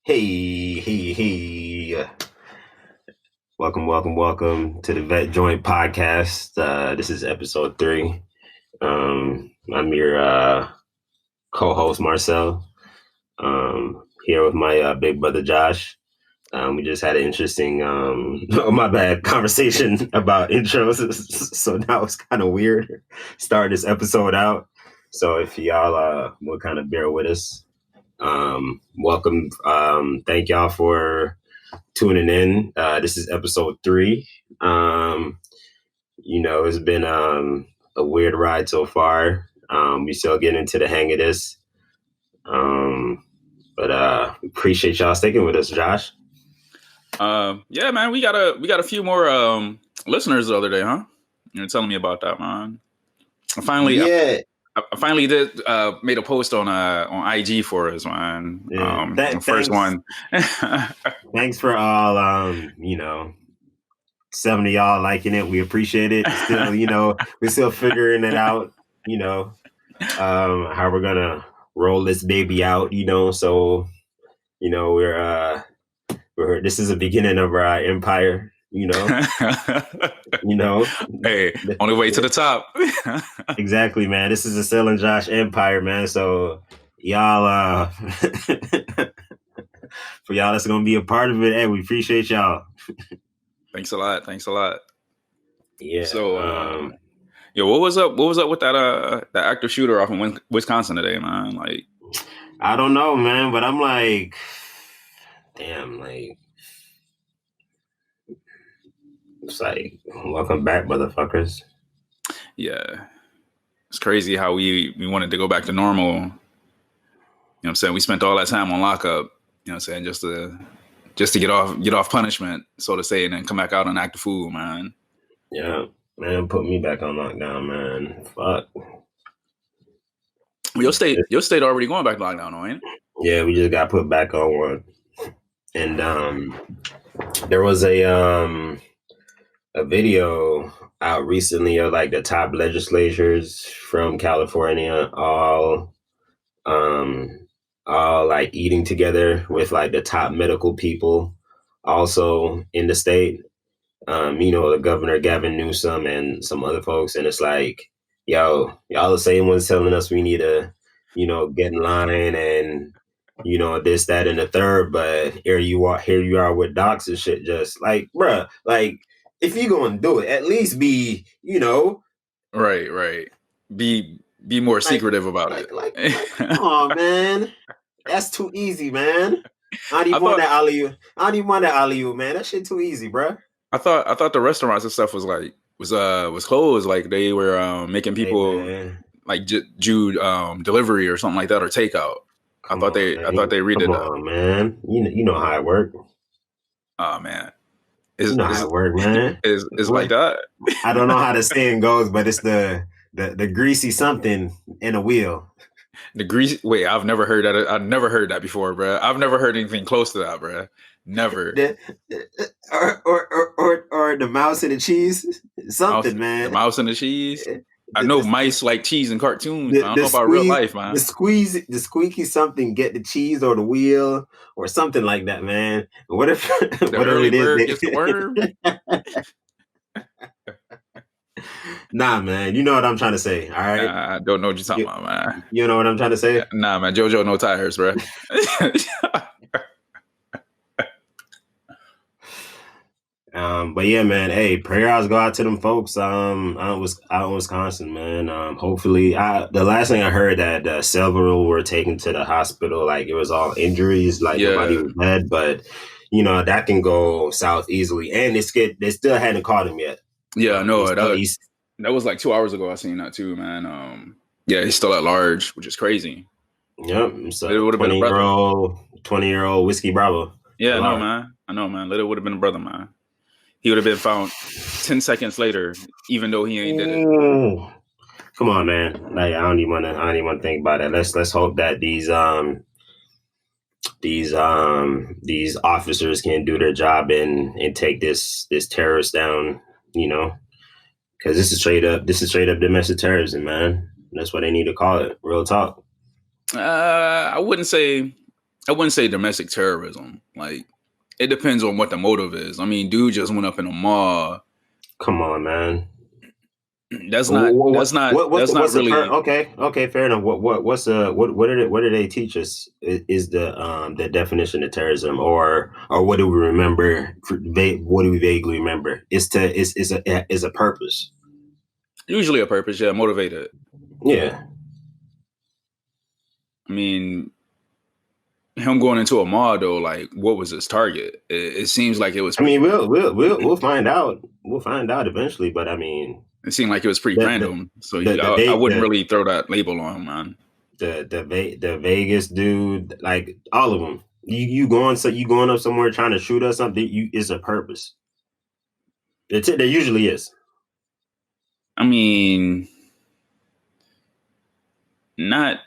Hey. Welcome to the Vet Joint Podcast. This is episode 3. I'm your co-host, Marcel. Here with my big brother, Josh. We just had an interesting, conversation about intros. So now it's kind of weird starting this episode out. So if y'all will kind of bear with us. Welcome. Thank y'all for tuning in. This is episode 3. It's been a weird ride so far. We still getting into the hang of this. But appreciate y'all sticking with us, Josh. Yeah, man, we got a few more listeners the other day, huh? You were telling me about that, man. I finally did made a post on IG for us, man. The first one. Thanks for all 7 of y'all liking it. We appreciate it. Still, we're still figuring it out, how we're gonna roll this baby out, so we're this is the beginning of our empire, Hey, on the way to the top. Exactly, man. This is a Sil and Josh empire, man. So y'all for y'all that's gonna be a part of it, hey, we appreciate y'all. Thanks a lot. Yeah. So what was up with that active shooter off in Wisconsin today, man? Like, I don't know, man, but I'm like, damn, like, it's like, welcome back, motherfuckers. Yeah. It's crazy how we wanted to go back to normal. You know what I'm saying? We spent all that time on lockup, you know what I'm saying, just to get off punishment, so to say, and then come back out and act the fool, man. Yeah, man, put me back on lockdown, man. Fuck. Your state already going back to lockdown, though, ain't it? Yeah, we just got put back on one. And there was a video out recently of like the top legislators from California all like eating together with like the top medical people also in the state. The governor Gavin Newsom and some other folks, and it's like, yo, y'all the same ones telling us we need to, get in line and this, that, and the third, but here you are with docs and shit, just like, bruh, like, if you gonna do it, at least be, right. Be more secretive about it. Like, oh man, that's too easy, man. I don't even want that alley-oop, man. That shit too easy, bruh. I thought the restaurants and stuff was closed. Like they were making people like do delivery or something like that, or takeout. I thought they redid that. Come on, man. You know how it works. Oh man, how it works, man. It's like that. I don't know how the saying goes, but it's the greasy something in a wheel. The greasy. Wait, I've never heard that. I've never heard that before, bro. I've never heard anything close to that, bro. Never. Or the mouse and the cheese. Something, man. The mouse and the cheese. I know mice like cheese in cartoons. I don't know about real life, man. The squeaky something get the cheese or the wheel or something like that, man. What if whatever it is gets the worm? Nah, man. You know what I'm trying to say, all right? Nah, I don't know what you're talking about, man. You know what I'm trying to say? Nah, man. JoJo, no tires, bro. But yeah, man. Hey, prayers go out to them folks. Out in Wisconsin, man. Hopefully, the last thing I heard that several were taken to the hospital. Like it was all injuries, like nobody was dead. But that can go south easily, and they still hadn't caught him yet. Yeah, no, that was like 2 hours ago. I seen that too, man. Yeah, he's still at large, which is crazy. Yep, so it would have been a 20-year-old Whiskey Bravo. Yeah, I know, man. It would have been a brother, man. He would have been found 10 seconds later, even though he ain't did it. Come on, man. Like, I don't even want to think about it. Let's hope that these officers can do their job and take this terrorist down. Because this is straight up domestic terrorism, man. That's what they need to call it. Real talk. I wouldn't say I wouldn't say domestic terrorism. Like, it depends on what the motive is. I mean, dude just went up in a mall. Come on, man. That's not really. Okay, fair enough. What did they teach us? Is the definition of terrorism, or what do we remember? What do we vaguely remember? Is a purpose. Usually a purpose, yeah, motivated. Yeah. I mean, him going into a mall though, like, what was his target? It seems like it was. I mean, we'll find out. We'll find out eventually, but I mean, it seemed like it was pretty random. So I wouldn't really throw that label on him, man. The Vegas dude, like all of them. You going up somewhere trying to shoot us something? It's a purpose. There usually is. I mean, not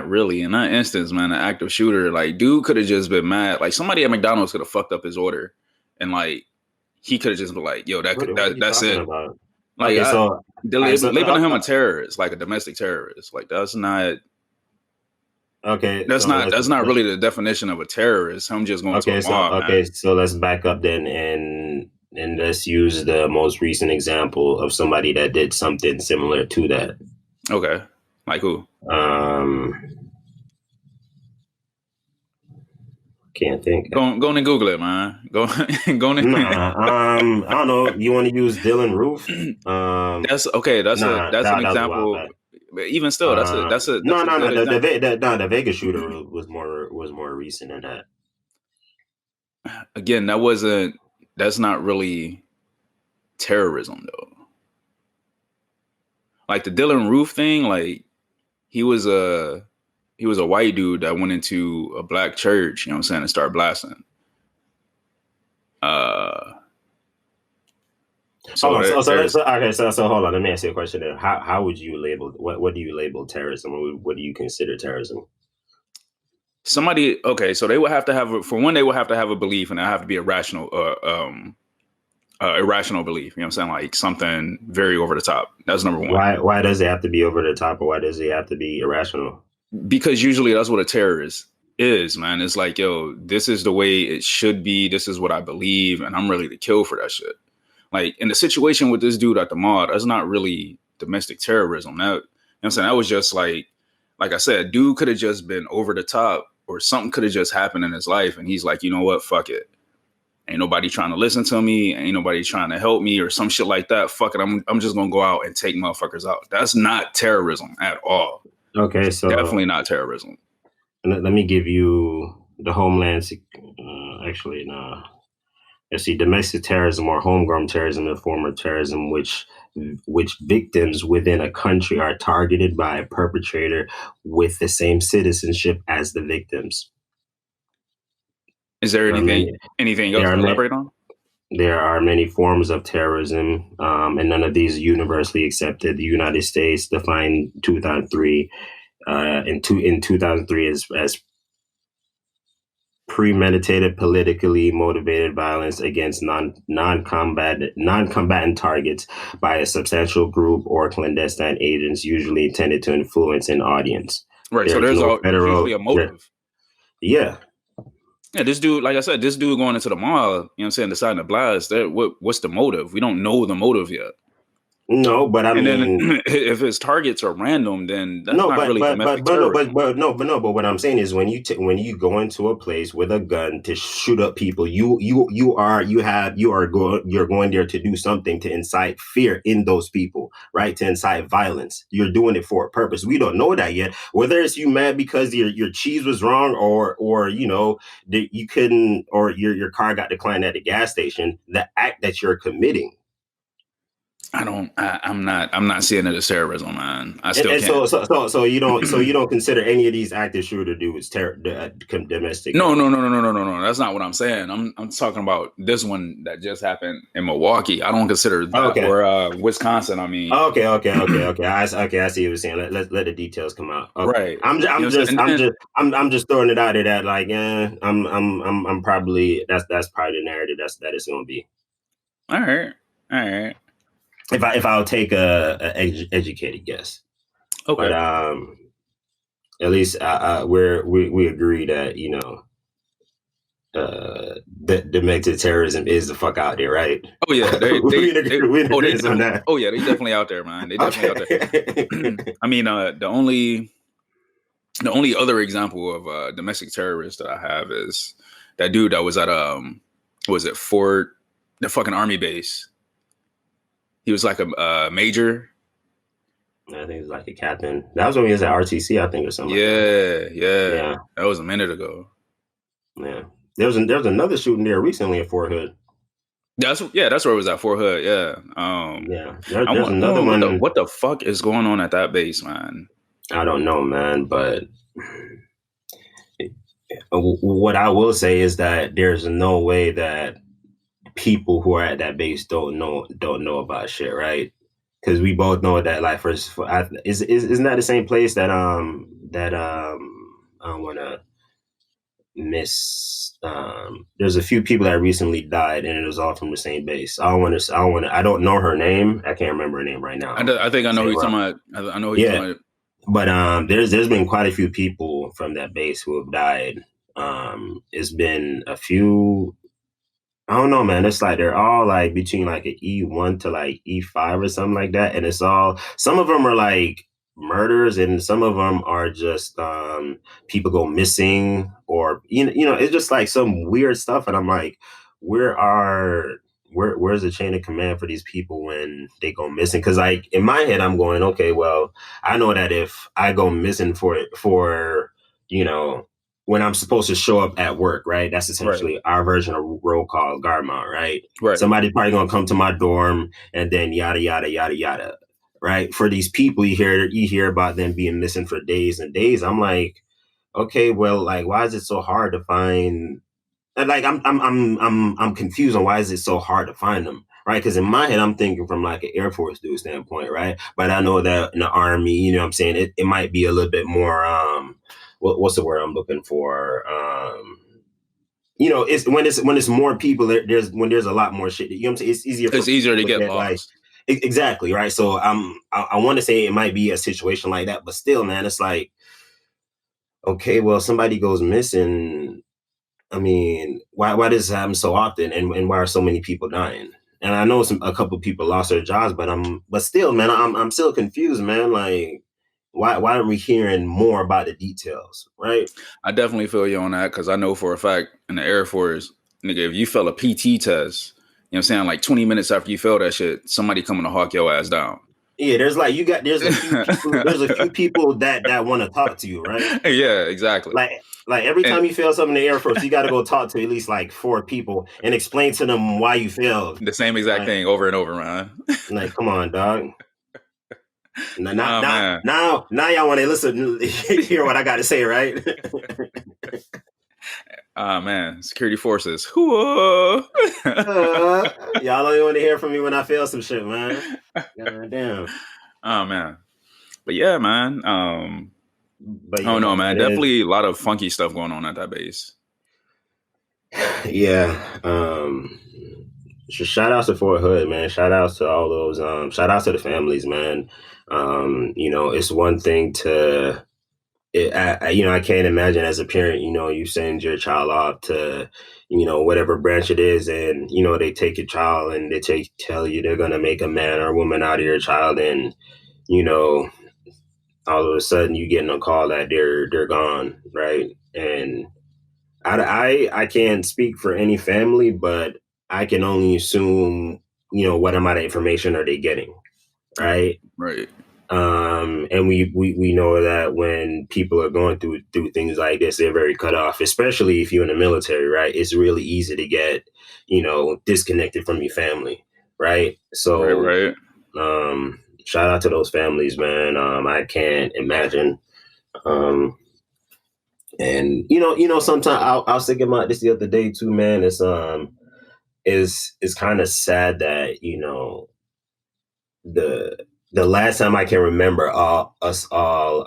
really. In that instance, man, an active shooter, like, dude could have just been mad. Like, somebody at McDonald's could have fucked up his order, and like, he could have just been like, "Yo, that's it." About? Like, okay, labeling him a terrorist, like a domestic terrorist, like that's not. Okay, that's not really the definition of a terrorist. I'm just going to a mall, so let's back up then and let's use the most recent example of somebody that did something similar to that. Okay, like who? Can't think. Go and Google it, man. Go and. I don't know. You want to use Dylan Roof? That's okay. That's an example. But even still, that's a the Vegas shooter was more recent than that. Again, that's not really terrorism though. Like the Dylan Roof thing, like he was a white dude that went into a black church, you know what I'm saying, and started blasting. So hold on. Let me ask you a question then. How would you label what do you label terrorism? What do you consider terrorism? Somebody, okay, so they would have to have a belief, and it have to be a rational irrational belief. You know what I'm saying? Like something very over the top. That's number one. Why does it have to be over the top, or why does it have to be irrational? Because usually that's what a terrorist is, man. It's like, yo, this is the way it should be. This is what I believe, and I'm ready to kill for that shit. Like in the situation with this dude at the mall, that's not really domestic terrorism. That, you know what I'm saying? That was just like I said, dude could have just been over the top, or something could have just happened in his life, and he's like, you know what, fuck it. Ain't nobody trying to listen to me. Ain't nobody trying to help me or some shit like that. Fuck it. I'm just going to go out and take motherfuckers out. That's not terrorism at all. Okay. So definitely not terrorism. Let me give you the homeland. Actually, no. Let's see. Domestic terrorism or homegrown terrorism, a form of terrorism, which victims within a country are targeted by a perpetrator with the same citizenship as the victims. Is there anything else to elaborate on? There are many forms of terrorism, and none of these are universally accepted. The United States defined 2003 in 2003 as premeditated, politically motivated violence against non-combatant targets by a substantial group or clandestine agents, usually intended to influence an audience. Right. So there's usually a motive. Yeah. Yeah, this dude, like I said, going into the mall, you know what I'm saying, deciding to blast, what's the motive? We don't know the motive yet. No, but I mean, then if his targets are random, then that's not really domestic terrorism. But what I'm saying is when you go into a place with a gun to shoot up people, you're going there to do something to incite fear in those people, right? To incite violence. You're doing it for a purpose. We don't know that yet. Whether it's you mad because your cheese was wrong, or you know that you couldn't, or your car got declined at the gas station. The act that you're committing. I'm not seeing it as terrorism, man. I still can't. So you don't consider any of these active shooter dudes domestic? No. That's not what I'm saying. I'm talking about this one that just happened in Milwaukee. I don't consider that, or Wisconsin. I mean, okay. I see what you're saying. Let the details come out. Okay. Right. I'm just throwing it out there that like, I'm probably that's probably the narrative that it's gonna be. All right. If I'll take a educated guess. Okay. But At least we agree that, you know, that domestic terrorism is the fuck out there, right? Oh yeah, we agree on that. Oh yeah, they definitely out there, man. They definitely out there. I mean, the only other example of domestic terrorist that I have is that dude that was at was it Fort, the fucking army base. He was like a major. I think it was like a captain. That was when he was at RTC, I think, or something. Yeah. That was a minute ago. Yeah. There was another shooting there recently at Fort Hood. That's where it was at, Fort Hood. Yeah. There's another one. What the fuck is going on at that base, man? I don't know, man. But what I will say is that there's no way that people who are at that base don't know about shit, right? Because we both know that, like, isn't that the same place that I want to miss. There's a few people that recently died, and it was all from the same base. I don't know her name. I can't remember her name right now. I think I know who you're talking about. I know who you're talking about. But there's been quite a few people from that base who have died. It's been a few. I don't know, man. It's like they're all like between like an E1 to like E5 or something like that, and it's all. Some of them are like murders, and some of them are just people go missing, or you know, it's just like some weird stuff. And I'm like, where's the chain of command for these people when they go missing? Because like in my head, I'm going, okay, well, I know that if I go missing for you know, when I'm supposed to show up at work, right? That's essentially our version of roll call, guard mount, right? Somebody probably gonna come to my dorm and then yada yada yada yada, right? For these people, you hear about them being missing for days and days. I'm like, okay, well, like, why is it so hard to find? Like, I'm confused on why is it so hard to find them, right? Because in my head, I'm thinking from like an Air Force dude standpoint, right? But I know that in the Army, you know what I'm saying, it might be a little bit more what's the word I'm looking for? You know, it's when it's more people. There's a lot more shit. You know what I'm saying? It's easier. It's easier to get lost. Like, exactly, right. So I want to say it might be a situation like that, but still, man, it's like, okay, well, somebody goes missing. I mean, why does this happen so often, and why are so many people dying? And I know a couple people lost their jobs, but still, man, I'm still confused, man. Like, why aren't we hearing more about the details, right? I definitely feel you on that, because I know for a fact in the Air Force, nigga, if you fail a PT test, you know what I'm saying, like 20 minutes after you fail that shit, somebody coming to hawk your ass down. Yeah, there's a few people that want to talk to you, right? Yeah, exactly. Like every time you fail something in the Air Force, you got to go talk to at least like 4 people and explain to them why you failed. The same exact thing over and over, man. Like, come on, dog. Now y'all want to listen, hear what I got to say, right? Man, security forces. Y'all don't even want to hear from me when I fail some shit, man. God damn. Oh man, but yeah, man. But yeah, no, man. Definitely a lot of funky stuff going on at that base. Yeah. Shout outs to Fort Hood, man. Shout outs to all those. Shout outs to the families, man. You know, it's one thing to. I can't imagine as a parent, you know, you send your child off to, you know, whatever branch it is, and you know they take your child and they tell you they're gonna make a man or a woman out of your child, and you know, all of a sudden you getting a call that they're gone, right? And I can't speak for any family, but I can only assume, you know, what amount of information are they getting, right? Right. And we know that when people are going through things like this, they're very cut off, especially if you're in the military, right? It's really easy to get, you know, disconnected from your family, right? So, right. Shout out to those families, man. I can't imagine. And you know, sometimes I was thinking about this the other day too, man. It's kind of sad that, you know, the last time I can remember us all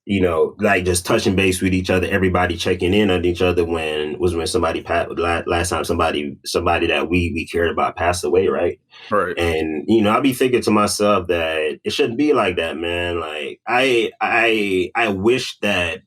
you know, like just touching base with each other, everybody checking in on each other when somebody passed last time somebody that we cared about passed away, right? Right. And you know, I'll be thinking to myself that it shouldn't be like that, man. Like I wish that,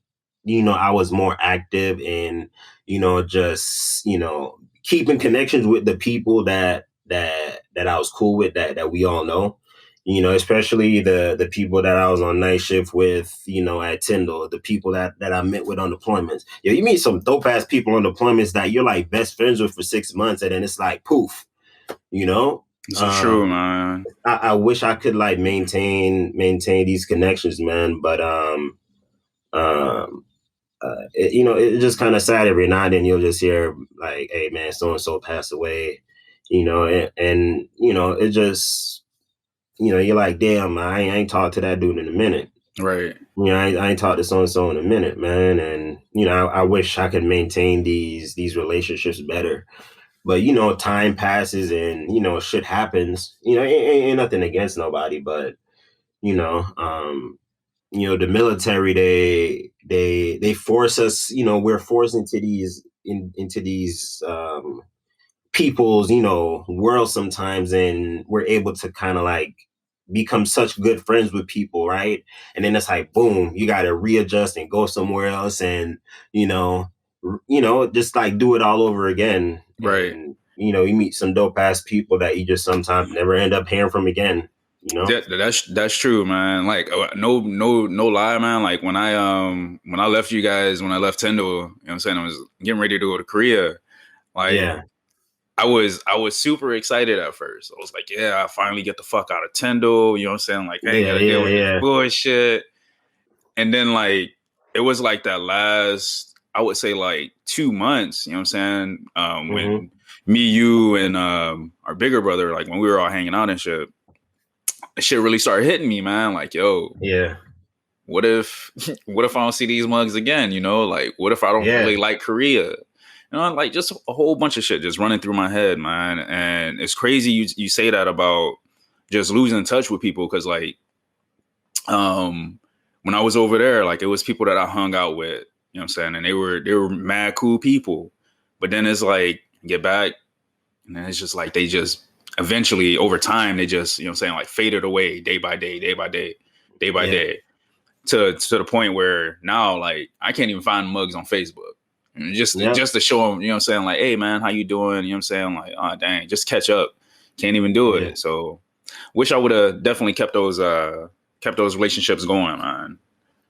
you know, I was more active in, you know, just, you know, keeping connections with the people that I was cool with, that we all know. You know, especially the people that I was on night shift with, you know, at Tyndall, the people that I met with on deployments. Yo, you meet some dope ass people on deployments that you're like best friends with for 6 months, and then it's like poof, you know. This is true, man. I wish I could like maintain these connections, man. But you know, it's just kind of sad every now and then you'll just hear like, hey man, so and so passed away, you know, and you know, it just, you know, you're like, damn, I ain't talked to that dude in a minute. Right. You know, I ain't talked to so and so in a minute, man. And you know, I wish I could maintain these relationships better. But you know, time passes and you know, shit happens. You know, ain't nothing against nobody, but you know, the military, they force us. You know, we're forced into these people's, you know, world sometimes, and we're able to kind of like become such good friends with people, right? And then it's like, boom, you got to readjust and go somewhere else, and you know, just like do it all over again. Right. And you know, you meet some dope ass people that you just sometimes never end up hearing from again. You know, that's true, man. Like no lie, man. Like when I left you guys, when I left Tyndall, you know what I'm saying, I was getting ready to go to Korea. Like, yeah. I was super excited at first. I was like, yeah, I finally get the fuck out of Tyndall. You know what I'm saying? Like, I ain't gotta deal with this bullshit. And then like it was like that last, I would say like 2 months, you know what I'm saying? When me, you, and our bigger brother, like when we were all hanging out and shit really started hitting me, man. Like, yo, yeah, what if I don't see these mugs again? You know, like what if I don't really like Korea? You know, like just a whole bunch of shit just running through my head, man. And it's crazy you say that about just losing touch with people, because like when I was over there, like it was people that I hung out with, you know what I'm saying, and they were mad cool people. But then it's like get back, and then it's just like they just eventually over time they just, you know what I'm saying, like faded away day by day to the point where now like I can't even find mugs on Facebook. Just to show them, you know what I'm saying, like, hey man, how you doing? You know what I'm saying? Like, oh dang, just catch up. Can't even do it. So wish I would have definitely kept those relationships going, man.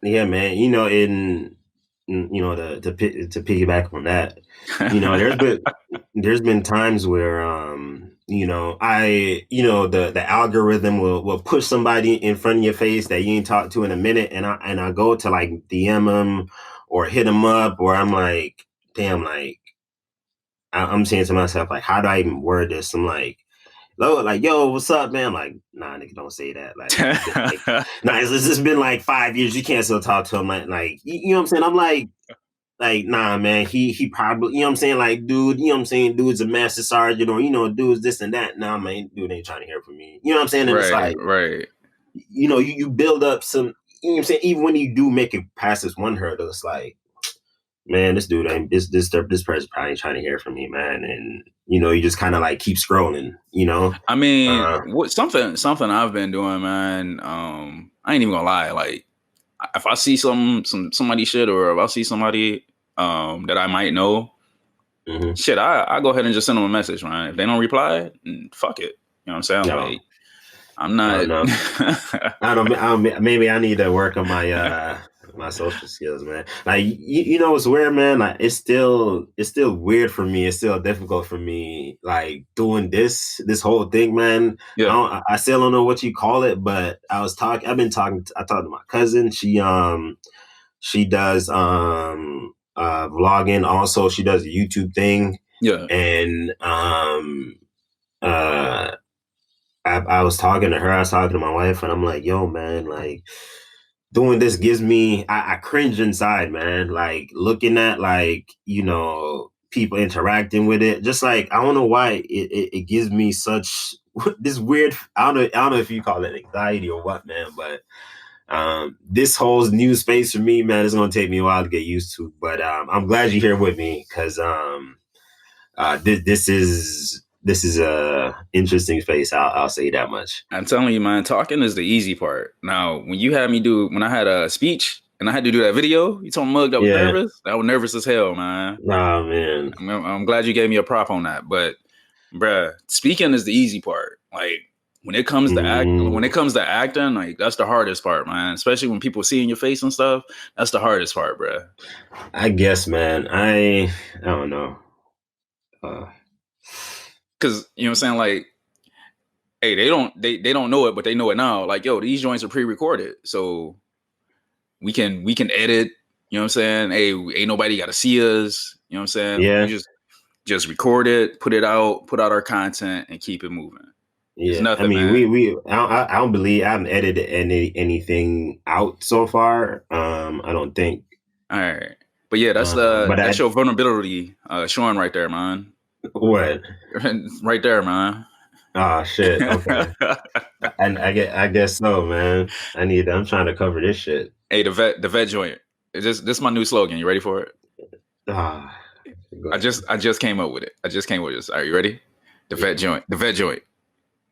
Yeah, man. You know, you know, to piggyback on that, you know, there's been times where you know, the algorithm will push somebody in front of your face that you ain't talked to in a minute, and I go to like DM them or hit them up, or I'm like, damn, like I'm saying to myself, like, how do I even word this? I'm like, yo, what's up, man? I'm like, nah, nigga, don't say that. Like, it's just been like 5 years. You can't still talk to him. Like, you know what I'm saying? I'm like, nah, man, he probably, you know what I'm saying? Like, dude, you know what I'm saying? Dude's a master sergeant, or, you know, dude's this and that. Nah, man, dude ain't trying to hear from me. You know what I'm saying? And it's like, you know, you build up some, you know what I'm saying? Even when you do make it past this one hurdle, it's like, man, this dude ain't this person probably ain't trying to hear from me, man. And you know, you just kind of like keep scrolling, you know. I mean, something I've been doing, man. I ain't even gonna lie. Like, if I see somebody shit, or if I see somebody that I might know, shit, I go ahead and just send them a message, man. If they don't reply, fuck it. You know what I'm saying? No. Like, I'm not. I don't. Maybe I need to work on my my social skills, man. Like you know what's weird, man? Like it's still weird for me. It's still difficult for me, like doing this whole thing, man. Yeah. I still don't know what you call it, but I talked to my cousin. She does vlogging. Also, she does a YouTube thing. Yeah. And I was talking to her, I was talking to my wife, and I'm like, yo, man, like doing this gives me, I cringe inside, man. Like looking at like, you know, people interacting with it. Just like, I don't know why it gives me such this weird, I don't know if you call it anxiety or what, man, but This whole new space for me, man, it's gonna take me a while to get used to. But I'm glad you're here with me because this is a interesting space. I'll say that much. I'm telling you, man, talking is the easy part. Now, when I had a speech and I had to do that video, you told me Mug that was nervous. I was nervous as hell, man. Nah, man. I'm glad you gave me a prop on that. But, bruh, speaking is the easy part. Like, when it comes to acting, like that's the hardest part, man. Especially when people see in your face and stuff. That's the hardest part, bruh. I guess, man. I don't know. Because you know what I'm saying, like, hey, they don't know it, but they know it now. Like, yo, these joints are pre-recorded, so we can edit. You know what I'm saying? Hey, ain't nobody got to see us. You know what I'm saying? Yeah. We just record it, put out our content, and keep it moving. Yeah, it's nothing, I mean, man. I don't believe I haven't edited anything out so far. I don't think. All right, but yeah, that's your vulnerability showing right there, man. What? Right there, man. Oh shit. Okay. I guess so, man. I'm trying to cover this shit. Hey, the vet joint. This is my new slogan. You ready for it? I just came up with it. Are you ready? The vet joint. The vet joint.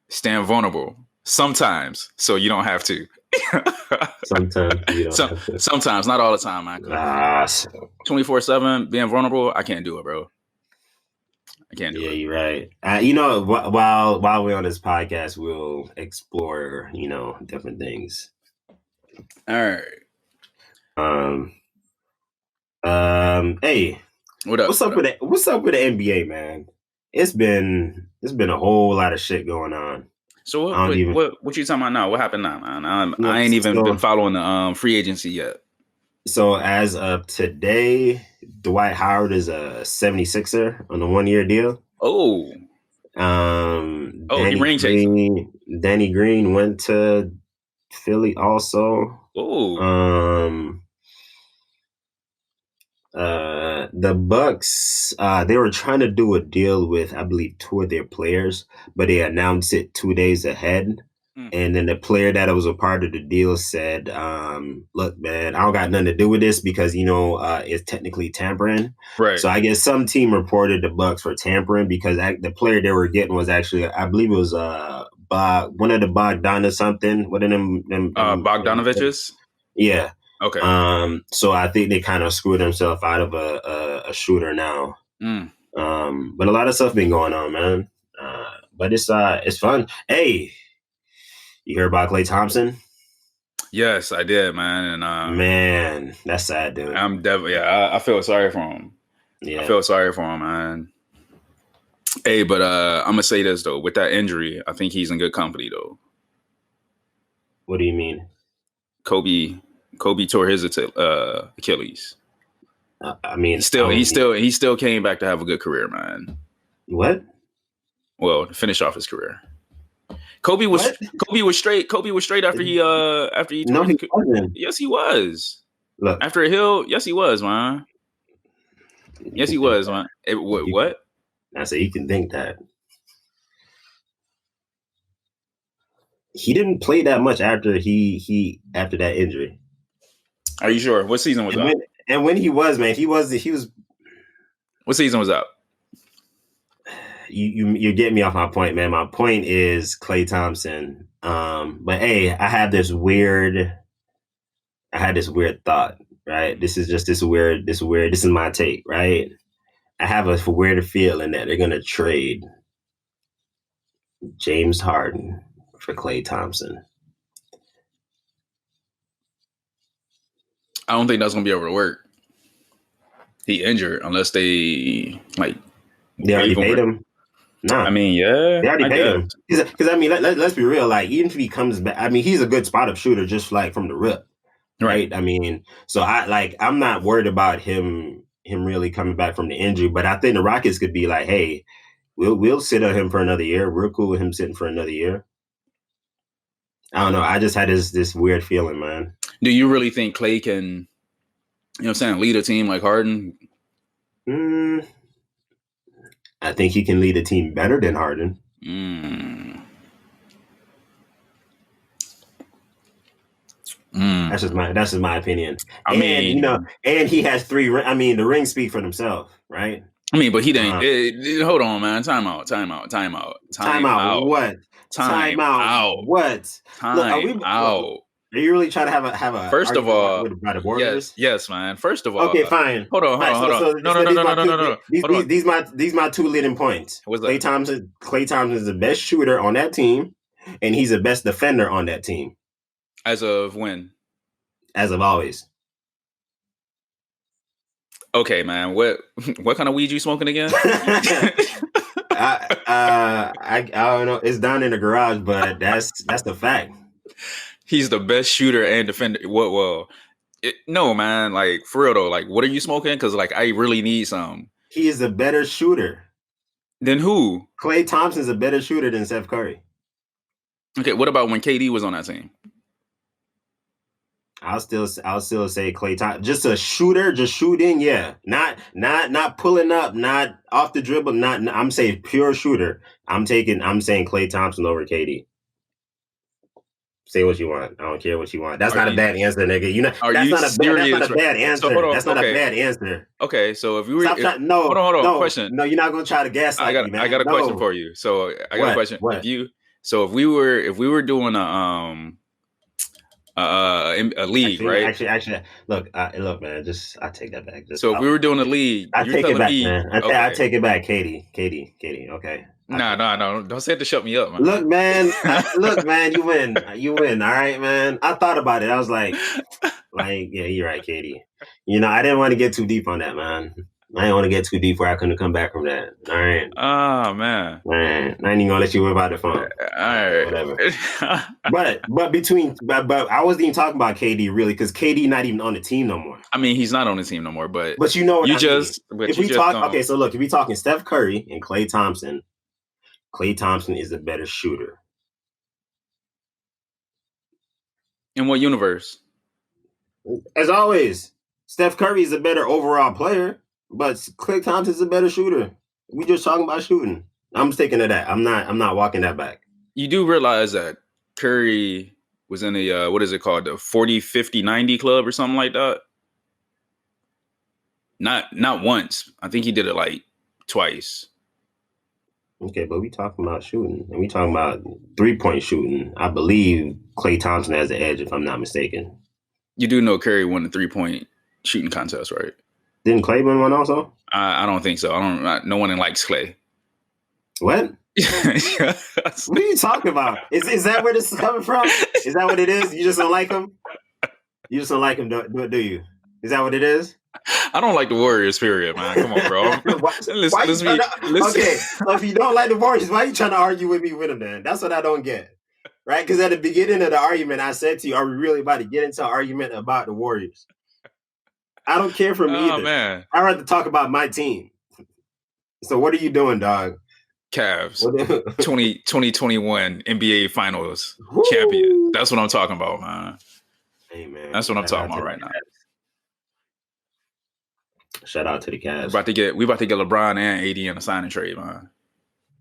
Stand vulnerable sometimes, so you don't have to. Sometimes you don't have to. Sometimes, not all the time, man. 24/7 being vulnerable, I can't do it, bro. I can't do it. Yeah, you're right. You know, while we're on this podcast, we'll explore, different things. All right. Hey, what's up with the NBA, man? It's been a whole lot of shit going on. So what you talking about now? What happened now, man? I ain't even been following the free agency yet. So as of today, Dwight Howard is a 76er on a 1-year deal. Oh. Danny Green went to Philly also. Oh. The Bucks, they were trying to do a deal with, I believe, 2 of their players, but they announced it 2 days ahead. And then the player that was a part of the deal said, look, man, I don't got nothing to do with this because, it's technically tampering. Right. So I guess some team reported the Bucks for tampering because the player they were getting was actually, I believe it was one of the Bogdan something. One of them Bogdanoviches? Yeah. Okay. So I think they kind of screwed themselves out of a shooter now. But a lot of stuff been going on, man. But it's fun. Hey, you hear about Klay Thompson? Yes, I did, man. And man, that's sad, dude. I'm definitely I feel sorry for him. Yeah, I feel sorry for him, man. Hey, but I'm gonna say this though. With that injury, I think he's in good company though. What do you mean? Kobe tore his Achilles. I mean, he still came back to have a good career, man. What? Well, to finish off his career. Kobe was straight after he No, he wasn't. Yes, he was. Look. After a hill, yes, he was, man. Yes, he was, man. What? I said you can think that. He didn't play that much after after that injury. Are you sure? What season was up? And when he was, man, he was. What season was up? You're getting me off my point, man. My point is Klay Thompson. But hey, I had this weird thought, right? This is my take, right? I have a weird feeling that they're gonna trade James Harden for Klay Thompson. I don't think that's gonna be able to work. He injured unless they already paid him. No, I mean, yeah, they already paid him. Because I mean, let's be real. Like, even if he comes back, I mean, he's a good spot up shooter, just like from the rip, right? I mean, so I'm not worried about him really coming back from the injury. But I think the Rockets could be like, hey, we'll sit on him for another year. We're cool with him sitting for another year. I don't know. I just had this weird feeling, man. Do you really think Klay can, lead a team like Harden? I think he can lead a team better than Harden. That's just my opinion. I mean, and he has 3. I mean, the rings speak for themselves, right? I mean, but he didn't. Hold on, man. Time out. What? Time out. What? Look, are you really trying to have a first of all with the Warriors? Yes, man. First of all, okay, fine. Hold on. No. These my 2 leading points. Klay Thompson is the best shooter on that team, and he's the best defender on that team. As of when? As of always. Okay, man. What kind of weed you smoking again? I don't know. It's down in the garage, but that's the fact. He's the best shooter and defender. No, man. Like, for real though. Like, what are you smoking? Because like, I really need some. He is a better shooter. Than who? Klay Thompson is a better shooter than Steph Curry. Okay, what about when KD was on that team? I'll still say Klay Thompson. Just a shooter, just shooting, yeah. Not pulling up, not off the dribble, I'm saying pure shooter. I'm saying Klay Thompson over KD. Say what you want. I don't care what you want. That's not a bad answer, nigga. That's not a bad answer. That's not a bad answer. Okay, so if we were hold on. Question. No, you're not gonna try to gaslight me, man. I got a question for you. So I got a question. What? If we were doing a league, right? Actually, look, man. I take that back. If we were doing a league, I take it back, man. I take it back, Katie. Okay. No. Don't say it to shut me up, man. Look, man. You win. All right, man. I thought about it. I was like, yeah, you're right, Katie. I didn't want to get too deep on that, man. I didn't want to get too deep where I couldn't come back from that. All right. Oh, man. I ain't even gonna let you whip out the phone. All right. Whatever. but I wasn't even talking about KD really, because KD not even on the team no more. I mean, he's not on the team no more, but you know what you I just mean. If we talk, okay, so look, if we talking Steph Curry and Klay Thompson is a better shooter. In what universe? As always, Steph Curry is a better overall player, but Klay Thompson is a better shooter. We just talking about shooting. I'm sticking to that. I'm not walking that back. You do realize that Curry was in the what is it called, the 40, 50, 90 club or something like that? Not once. I think he did it like twice. Okay, but we talking about shooting, and we talking about 3-point shooting. I believe Klay Thompson has the edge, if I'm not mistaken. You do know Curry won the 3-point shooting contest, right? Didn't Klay win one also? I don't think so. No one likes Klay. What? What are you talking about? Is that where this is coming from? Is that what it is? You just don't like him? You just don't like him, do you? Is that what it is? I don't like the Warriors, period, man. Come on, bro. Okay, so if you don't like the Warriors, why are you trying to argue with me with them, then? That's what I don't get. Right? Because at the beginning of the argument, I said to you, are we really about to get into an argument about the Warriors? I don't care for me either. Man. I'd rather talk about my team. So what are you doing, dog? Cavs, 2021 NBA Finals champion. That's what I'm talking about, man. Hey, man. That's what I'm talking about right now. Shout out to the Cavs. We about to get LeBron and AD in a signing trade, man.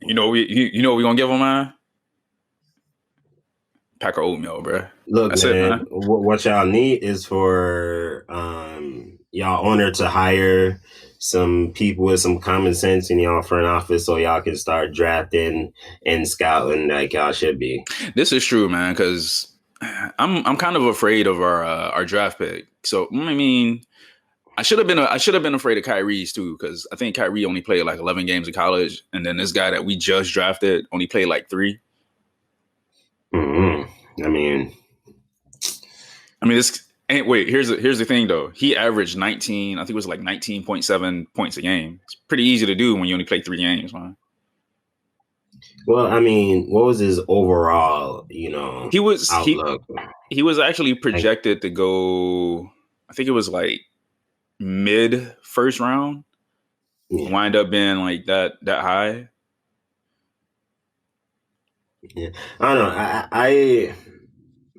You know what we gonna give them, man? Pack of oatmeal, bro. Look, man, what y'all need is for y'all owner to hire some people with some common sense in y'all front office, so y'all can start drafting and scouting like y'all should be. This is true, man, because I'm kind of afraid of our draft pick. So I mean, I should have been afraid of Kyrie's too, because I think Kyrie only played like 11 games in college, and then this guy that we just drafted only played like 3. Mm-hmm. I mean, this. And wait, here's the thing though. He averaged 19. I think it was like 19.7 points a game. It's pretty easy to do when you only play 3 games, man. Well, I mean, what was his overall, outlook? He was actually projected to go. I think it was like mid first round. Yeah. Wind up being like that high. Yeah, I don't know.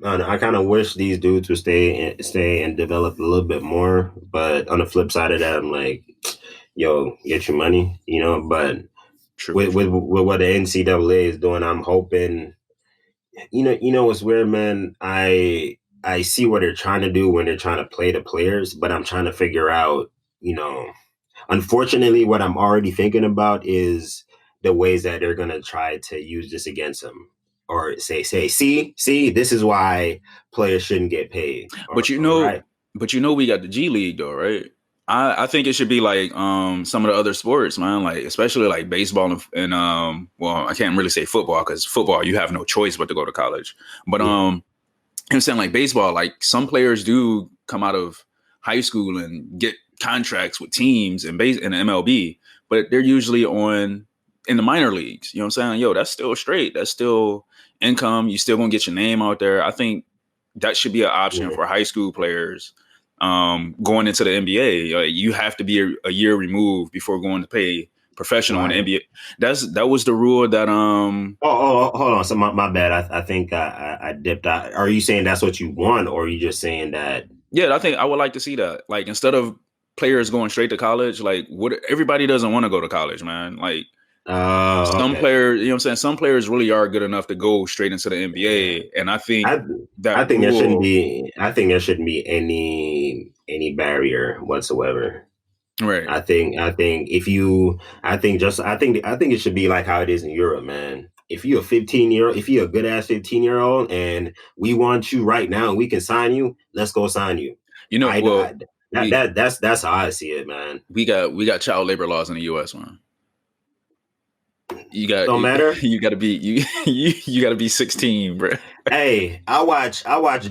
I don't know. I kind of wish these dudes would stay and develop a little bit more. But on the flip side of that, I'm like, yo, get your money, But with what the NCAA is doing, I'm hoping. What's weird, man? I I see what they're trying to do when they're trying to play the players, but I'm trying to figure out, unfortunately, what I'm already thinking about is the ways that they're going to try to use this against them, or see, this is why players shouldn't get paid. But right? we got the G League though, right? I think it should be like some of the other sports, man, like especially like baseball and well, I can't really say football because football you have no choice but to go to college. But I'm saying like baseball, like some players do come out of high school and get contracts with teams in the MLB, but they're usually in the minor leagues. You know what I'm saying? Yo, that's still straight. That's still income. You still gonna get your name out there. I think that should be an option for high school players going into the NBA. You have to be a year removed before going to play professional in the NBA. That was the rule that Oh, hold on. So my bad. I think I dipped out. Are you saying that's what you want, or are you just saying that? Yeah, I think I would like to see that. Like instead of players going straight to college, like everybody doesn't want to go to college, man. Like some players, you know what I'm saying? Some players really are good enough to go straight into the NBA. And I think there shouldn't be any barrier whatsoever. Right. I think it should be like how it is in Europe, man. If you're a good ass 15-year-old and we want you right now and we can sign you, let's go sign you. That's how I see it, man. We got child labor laws in the US, man. Don't matter. You gotta be you gotta be 16, bro. Hey, I watch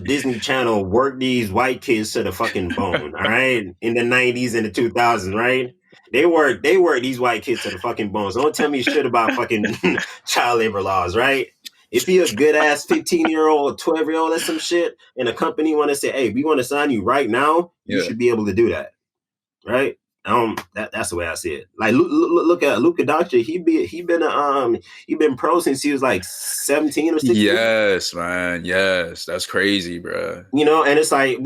Disney Channel work these white kids to the fucking bone. All right, in the 90s and the 2000s, right? They work these white kids to the fucking bone. So don't tell me shit about fucking child labor laws, right? If you're a good ass 15-year-old, 12-year-old, or some shit, and a company want to say, "Hey, we want to sign you right now," you should be able to do that, right? That's the way I see it. Like look at Luka Doncic. He been pro since he was like 17 or 16. Yes, man. Yes, that's crazy, bro. And it's like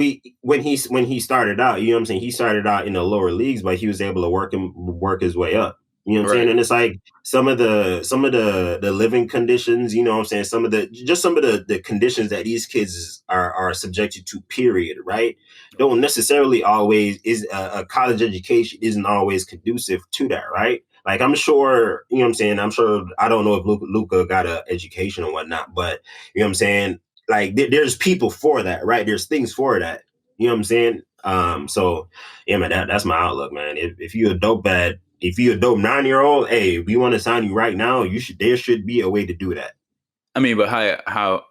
when he started out, you know what I'm saying? He started out in the lower leagues, but he was able to work his way up. You know what I'm saying? And it's like some of the living conditions, you know what I'm saying? Some of the conditions that these kids are subjected to, period, right? Don't necessarily always is a college education isn't always conducive to that, right? Like I'm sure, you know what I'm saying? I don't know if Luka got an education or whatnot, but you know what I'm saying? Like there's people for that, right? There's things for that. You know what I'm saying? So yeah, man, that's my outlook, man. If you're a dope 9-year-old, hey, we want to sign you right now, there should be a way to do that. I mean, but how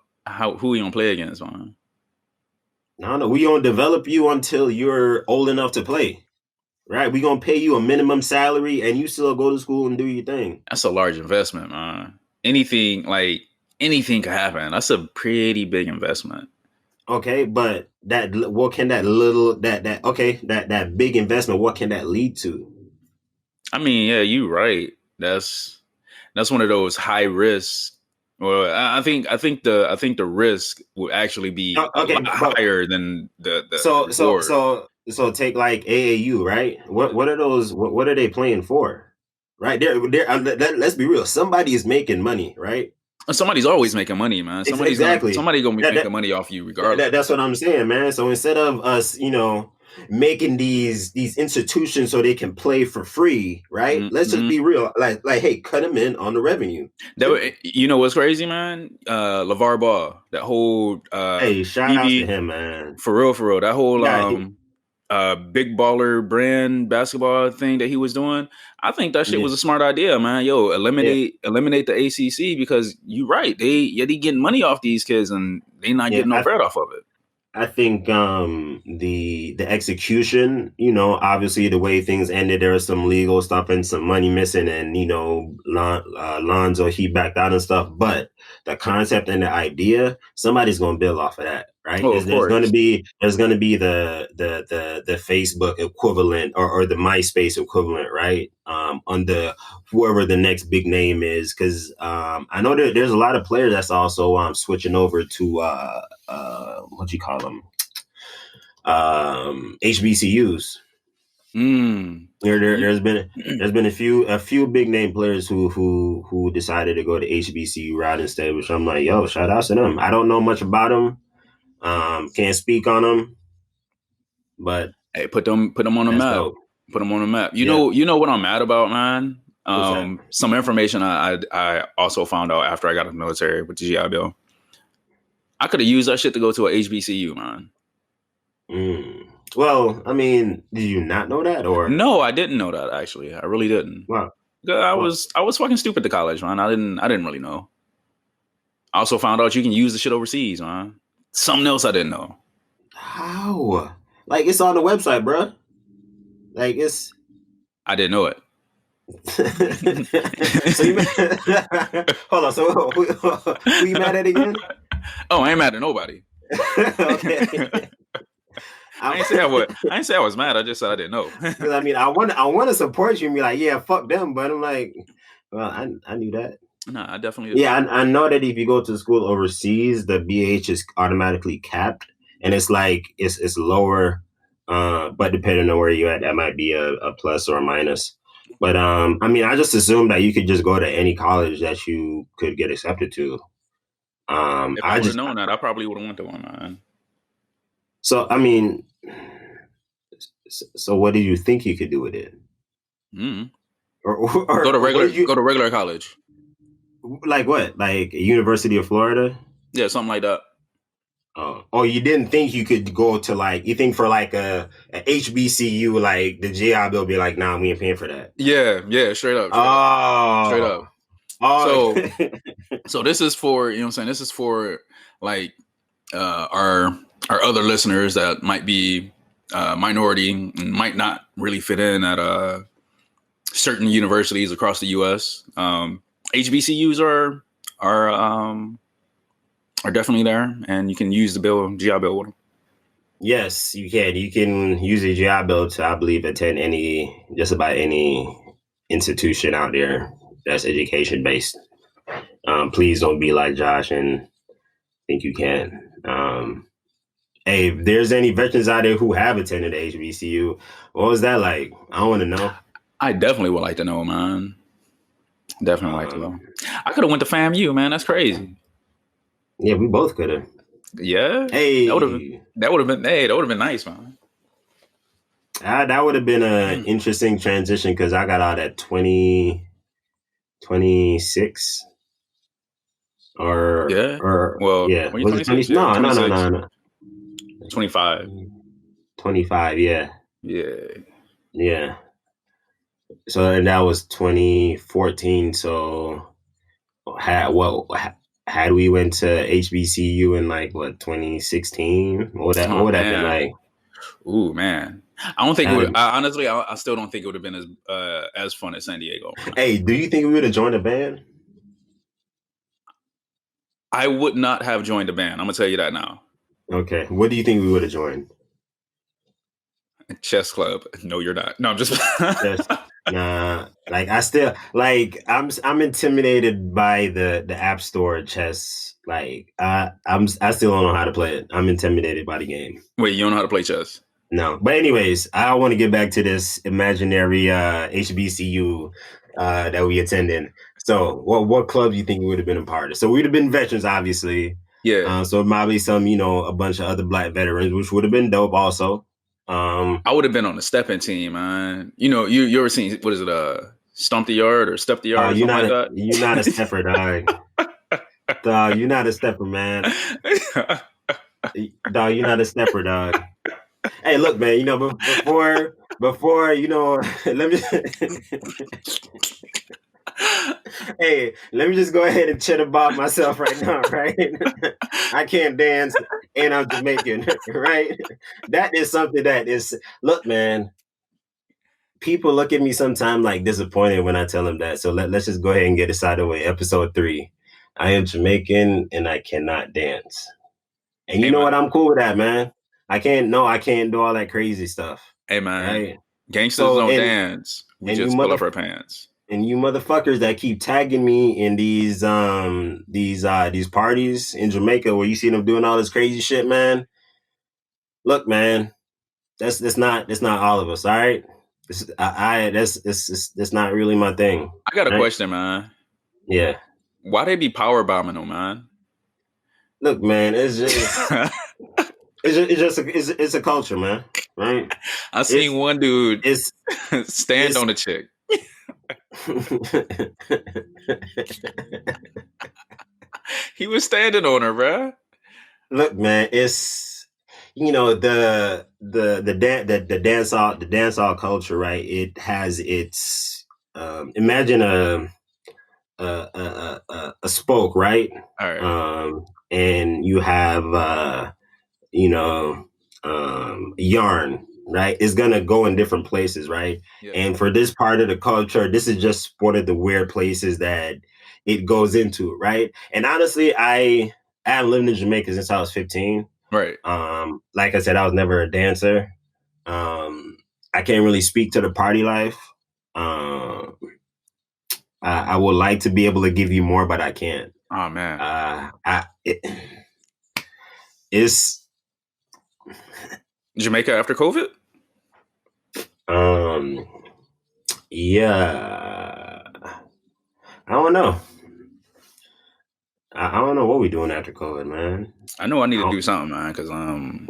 who you gonna play against, man? I don't know. We gonna develop you until you're old enough to play. Right? We gonna pay you a minimum salary and you still go to school and do your thing. That's a large investment, man. Anything could happen. That's a pretty big investment. Okay, but that big investment, what can that lead to? I mean, yeah, you're right. That's one of those high risks. Well, I think the risk would actually be a lot higher than the So take like AAU, right? What are those? What are they playing for? Right? Let's be real. Somebody is making money, right? Somebody's always making money, man. Somebody gonna be making money off you regardless. That's what I'm saying, man. So instead of us, making these institutions so they can play for free, right? Mm-hmm. Let's just be real. Like, hey, cut them in on the revenue. You know what's crazy, man? LeVar Ball, that whole hey, shout out to him, man. For real. That whole big baller brand basketball thing that he was doing. I think that shit was a smart idea, man. Yo, eliminate the ACC because you're right. They getting money off these kids and they not getting no bread off of it. I think the execution, obviously the way things ended, there was some legal stuff and some money missing, and Lonzo, he backed out and stuff. But the concept and the idea, somebody's gonna build off of that, right? There's gonna be the Facebook equivalent or the MySpace equivalent, right? Under whoever the next big name is, because I know there's a lot of players that's also switching over to what do you call them? HBCUs. There's been a few big name players who decided to go the HBCU route instead, which I'm like, yo, shout out to them. I don't know much about them. Can't speak on them, but hey, put them on the map. Dope. Put them on the map. You know what I'm mad about, man. What's that? Some information I also found out after I got in the military with the GI Bill. I could have used that shit to go to a HBCU, man. Well, I mean, did you not know that, or no? I didn't know that, actually. I really didn't. Wow. I was fucking stupid to college, man. I didn't really know. I also found out you can use the shit overseas, man. Something else I didn't know. How? Like, it's on the website, bro. Like, it's. I didn't know it. So you hold on. So who you mad at again? Oh, I ain't mad at nobody. Okay. I ain't say I was mad. I just said I didn't know. Because I mean, I want to support you and be like, yeah, fuck them. But I'm like, well, I knew that. No, I definitely. Yeah, I know that if you go to school overseas, the BH is automatically capped, and it's like it's lower. But depending on where you're at, that might be a plus or a minus. But I mean, I just assumed that you could just go to any college that you could get accepted to. If I would have known that, I probably would have went to one, man. So I mean, so what do you think you could do with it? Or go to regular college. Like what? Like University of Florida? Yeah, something like that. Oh, you didn't think you could go to like, you think for like a HBCU, like the GI Bill be like, nah, we ain't paying for that. Yeah, straight up. Straight up. Oh. So this is for, you know what I'm saying? This is for like our other listeners that might be minority and might not really fit in at certain universities across the U.S. HBCUs are definitely there, and you can use the GI Bill with them. Yes, you can. You can use the GI Bill to, I believe, attend just about any institution out there that's education based. Please don't be like Josh and think you can. Hey, if there's any veterans out there who have attended HBCU, what was that like? I want to know. I definitely would like to know, man. Definitely like to know. I could have went to FAMU, man. That's crazy. Yeah, we both could have. Yeah. Hey, that would have been nice, man. That would have been an interesting transition because I got out at 26. Was it 26? No. 25. 25, yeah. Yeah. So and that was 2014. So had we went to HBCU in like 2016? What would that been like? Ooh, man. I don't think it would. Honestly, I still don't think it would have been as fun as San Diego. Hey, do you think we would have joined a band? I would not have joined a band. I'm gonna tell you that now. Okay, what do you think we would have joined? Chess club. No, you're not. No, I'm just. Nah, like I still like I'm intimidated by the App Store chess. Like I still don't know how to play it. I'm intimidated by the game. Wait, you don't know how to play chess? No, but anyways, I want to get back to this imaginary HBCU that we attended. So, what club do you think we would have been a part of? So, we'd have been veterans, obviously. Yeah. So, probably some, a bunch of other Black veterans, which would have been dope also. I would have been on the stepping team, man. You ever seen, what is it, Stomp the Yard or Step the Yard? You're not a stepper, dog. Dog, you're not a stepper, man. Dog, you're not a stepper, dog. Hey, look, man, before, let me hey, let me just go ahead and chat about myself right now, right? I can't dance and I'm Jamaican, right? That is something that is, look, man, people look at me sometimes like disappointed when I tell them that. So let's just go ahead and get it out of the way. Episode 3. I am Jamaican and I cannot dance. And you know what? I'm cool with that, man. I can't do all that crazy stuff. Hey, man. Right? Gangsters don't dance. We just pull up our pants. And you motherfuckers that keep tagging me in these parties in Jamaica where you see them doing all this crazy shit, man. Look, man, that's not all of us, all right? That's not really my thing. I got a question, man. Yeah. Why they be power bombing them, man? Look, man, it's just It's a culture, man. Right? I seen one dude stand on a chick. He was standing on her, bruh. Look, man, it's the dance hall culture, right? It has its imagine a spoke, right? All right. And you have yarn, right? It's gonna go in different places, right? Yeah. And for this part of the culture, this is just one of the weird places that it goes into, right? And honestly, I have lived in Jamaica since I was 15. Right. Like I said, I was never a dancer. I can't really speak to the party life. I would like to be able to give you more, but I can't. Oh man. It's Jamaica after COVID? Yeah. I don't know. I don't know what we're doing after COVID, man. I know I need to do something, man, because I'm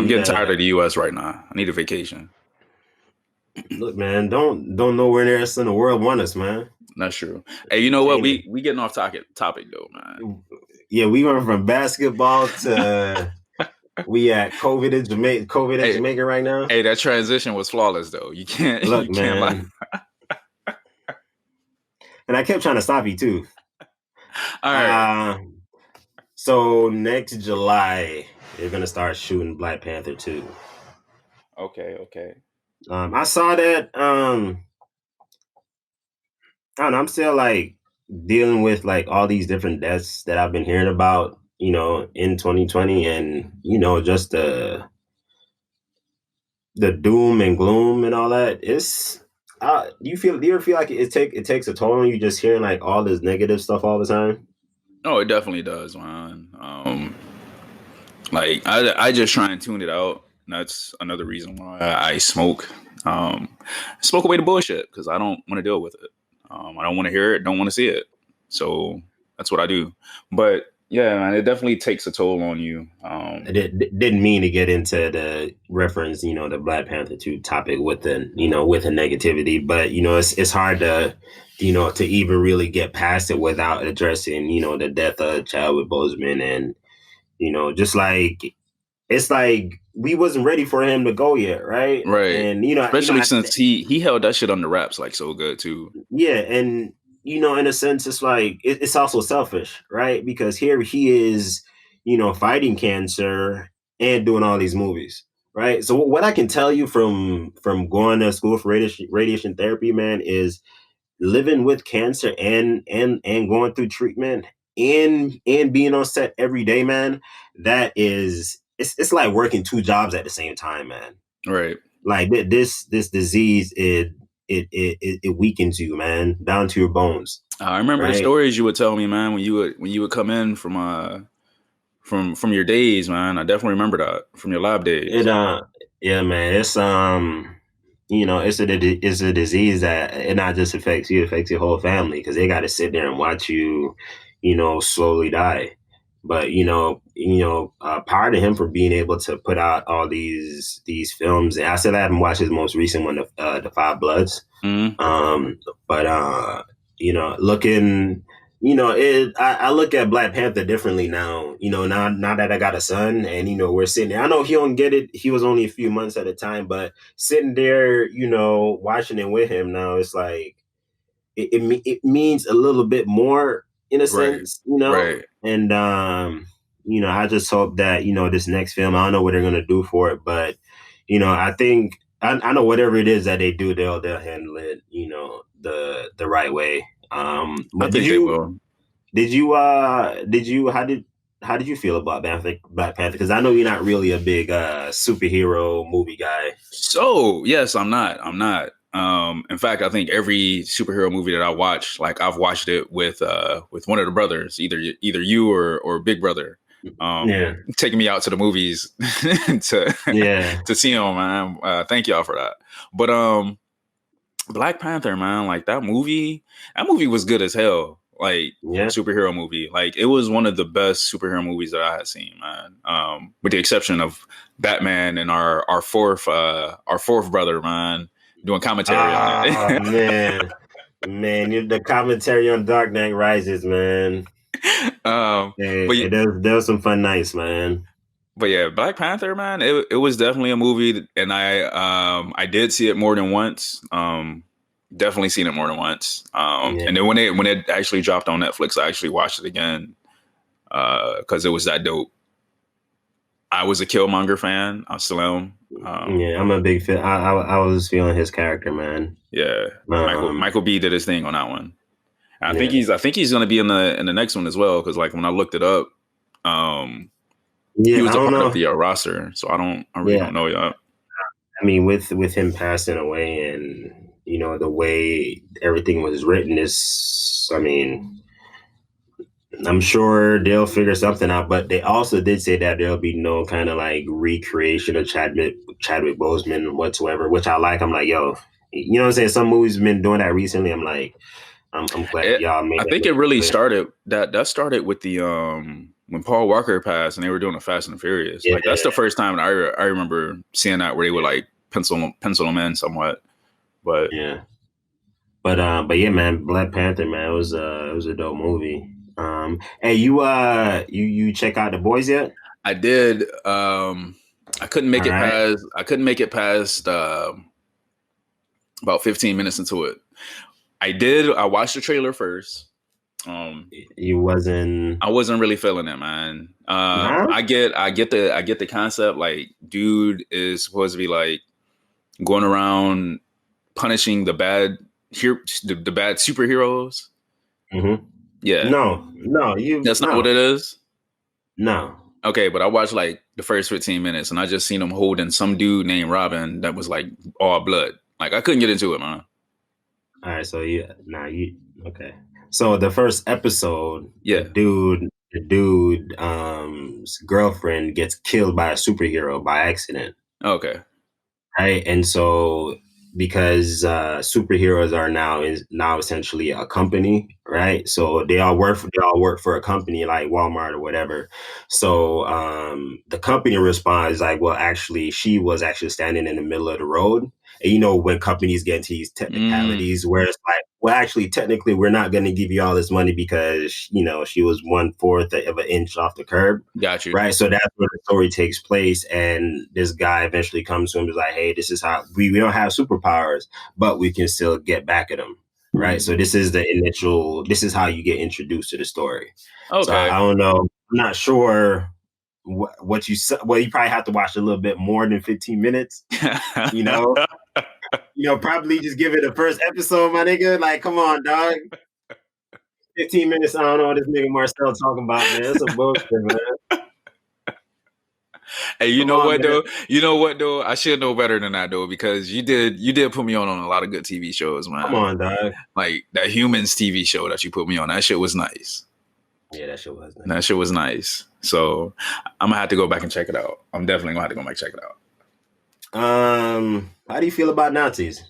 getting tired of the US right now. I need a vacation. Look, man, don't nowhere else in the world want us, man. That's true. Hey, you know what? We getting off topic though, man. Yeah, we went from basketball to we at COVID in Jamaica right now. Hey, that transition was flawless though. You can't look, you man. Can't lie. And I kept trying to stop you too. All right. So next July, they're gonna start shooting Black Panther 2. Okay. I saw that. I don't know. I'm still like dealing with like all these different deaths that I've been hearing about, in 2020, and just the doom and gloom and all that. It's do you ever feel like it takes a toll on you just hearing like all this negative stuff all the time? Oh, it definitely does, man. Like I just try and tune it out. That's another reason why I smoke. Smoke away the bullshit because I don't want to deal with it. I don't want to hear it. Don't want to see it. So that's what I do. But yeah, man, it definitely takes a toll on you. I didn't mean to get into the reference, the Black Panther 2 topic with the negativity, but it's hard to to even really get past it without addressing the death of Chadwick Boseman, and just like it's like we wasn't ready for him to go yet, right? And especially since he held that shit under wraps like so good too. Yeah, and in a sense, it's like it's also selfish, right? Because here he is, fighting cancer and doing all these movies, right? So what I can tell you from going to school for radiation therapy, man, is living with cancer and going through treatment and being on set every day, man. That is it's like working 2 jobs at the same time, man. Right. Like this disease, it weakens you, man, down to your bones. I remember the stories you would tell me, man, when you would come in from your days, man. I definitely remember that from your lab days. Yeah, man. It's it's a disease that it not just affects you, it affects your whole family because they got to sit there and watch you, slowly die. But power to him for being able to put out all these films. And I still haven't watched his most recent one, the Five Bloods. Mm-hmm. But looking, I look at Black Panther differently now. Now that I got a son, and we're sitting there. I know he don't get it. He was only a few months at a time, but sitting there, watching it with him now, it's like it means a little bit more in a sense, Right. And I just hope that this next film, I don't know what they're gonna do for it, but I think I know whatever it is that they do, they'll handle it, the right way. But they will. Did you how did you feel about Black Panther? Because I know you're not really a big superhero movie guy. So yes, I'm not. In fact, I think every superhero movie that I watch, like I've watched it with one of the brothers, either you or Big Brother, taking me out to the movies to see them, man. Thank y'all for that. But Black Panther, man, like that movie was good as hell. like superhero movie. Like it was one of the best superhero movies that I had seen, man. With the exception of Batman and our fourth brother, man, doing commentary on it. man, the commentary on Dark Knight Rises, man. There's some fun nights, man. But yeah, Black Panther, man, it was definitely a movie, and I did see it more than once. Definitely seen it more than once. And then when it actually dropped on Netflix, I actually watched it again because it was that dope. I was a Killmonger fan. I still am. I'm a big fan. I was feeling his character, man. Yeah, Michael B did his thing on that one. I think he's going to be in the next one as well, because like when I looked it up, he was a part of the roster. So I really don't know yet. I mean, with him passing away and the way everything was written is, I mean, I'm sure they'll figure something out, but they also did say that there'll be no kind of like recreation of Chadwick Boseman whatsoever, which I like. I'm like, yo, you know what I'm saying? Some movies have been doing that recently. I'm like, I'm glad y'all made it. I think it really started that started with the when Paul Walker passed and they were doing the Fast and the Furious. Like that's the first time I remember seeing that, where they would like pencil them in somewhat. But yeah, man, Black Panther, man, it was a dope movie. Hey, you check out The Boys yet? I did. I couldn't make it past about 15 minutes into it. I watched the trailer first. I wasn't really feeling it, man. I get the concept. Like, dude is supposed to be like going around punishing the bad superheroes. Mm-hmm. Yeah. No, that's not what it is. No. Okay, but I watched like the first 15 minutes and I just seen him holding some dude named Robin that was like all blood. Like I couldn't get into it, man. All right, so okay. So the first episode, the dude's girlfriend gets killed by a superhero by accident. Okay. Right, and so because superheroes are now essentially a company, right? So they all work for a company like Walmart or whatever. So the company responds like, well, actually, she was actually standing in the middle of the road. And when companies get into these technicalities where it's like, well, actually, technically, we're not going to give you all this money because, she was 1/4 of an inch off the curb. Got you. Right. So that's where the story takes place. And this guy eventually comes to him and is like, hey, this is how we don't have superpowers, but we can still get back at them. Right. So this is how you get introduced to the story. Okay. So I don't know. I'm not sure what you said. Well, you probably have to watch a little bit more than 15 minutes, probably just give it the first episode, my nigga. Like, come on, dog. 15 minutes, I don't know what this nigga Marcel talking about, man. That's some bullshit, man. Hey, you know what, though? I should know better than that, though, because you did put me on a lot of good TV shows, man. Come on, dog. Like, that Humans TV show that you put me on, that shit was nice. Yeah, that shit was nice. That shit was nice. So, I'm going to have to go back and check it out. I'm definitely going to have to go back and check it out. How do you feel about Nazis?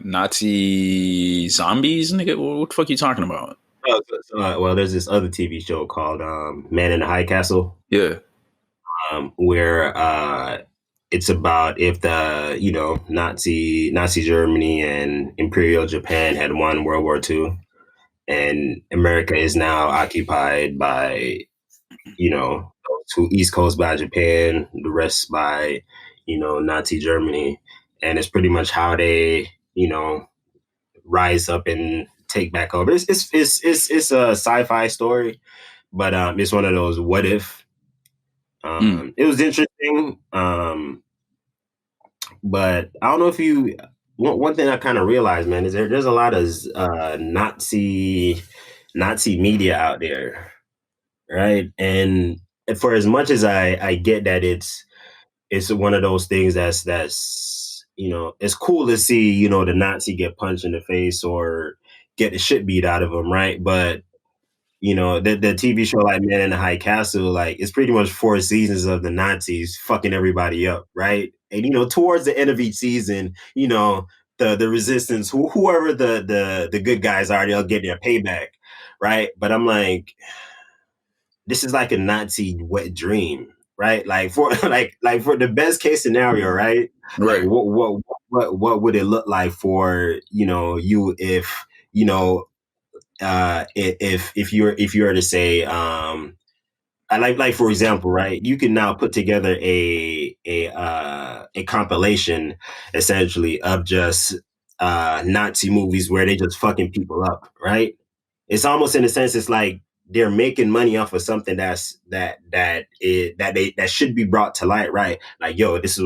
Nazi zombies, nigga. What the fuck are you talking about? Well, there's this other TV show called Man in the High Castle. Yeah. Where it's about if the Nazi Germany and Imperial Japan had won World War II, and America is now occupied by to East Coast by Japan, the rest by Nazi Germany, and it's pretty much how they rise up and take back over. It's a sci-fi story, but it's one of those what if. It was interesting, but I don't know if you. One thing I kind of realized, man, is there's a lot of Nazi media out there, right? And for as much as I get that it's one of those things that's it's cool to see the Nazi get punched in the face or get the shit beat out of him, right? But the TV show like Man in the High Castle, like it's pretty much 4 seasons of the Nazis fucking everybody up, right? And towards the end of each season, the resistance, whoever the good guys are, they'll get their payback, right? But I'm like, this is like a Nazi wet dream, right? Like for like for the best case scenario, right? Right. Like what would it look like for you if if you were to say like for example, right? You can now put together a compilation essentially of just Nazi movies where they just fucking people up, right? It's almost in a sense, it's like they're making money off of something that should be brought to light, right? Like, yo, this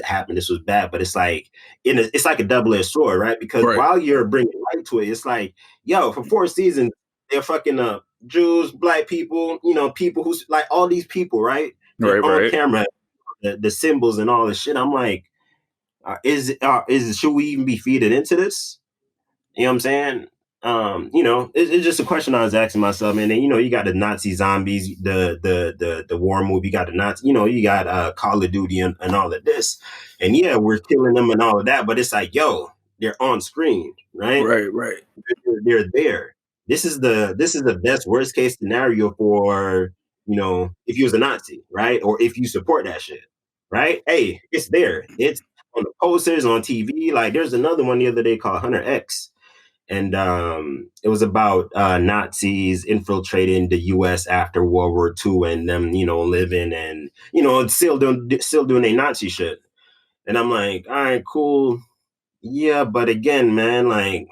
happened, this was bad, but it's like it's like a double-edged sword, right? Because while you're bringing light to it, it's like, yo, for 4 seasons they're fucking up Jews, black people, people who's like all these people, right? On camera, the symbols and all this shit. I'm like, should we even be feeding into this? You know what I'm saying? It's just a question I was asking myself. And then, you got the Nazi zombies, the war movie, you got the Nazi, you got Call of Duty and all of this. And yeah, we're killing them and all of that, but it's like, yo, they're on screen, right? Right. They're there. This is the best worst case scenario for, if you was a Nazi, right? Or if you support that shit, right? Hey, it's there. It's on the posters, on TV. Like there's another one the other day called Hunter X. And it was about Nazis infiltrating the U.S. after World War II and them, living and, still doing a Nazi shit. And I'm like, all right, cool. Yeah, but again, man, like,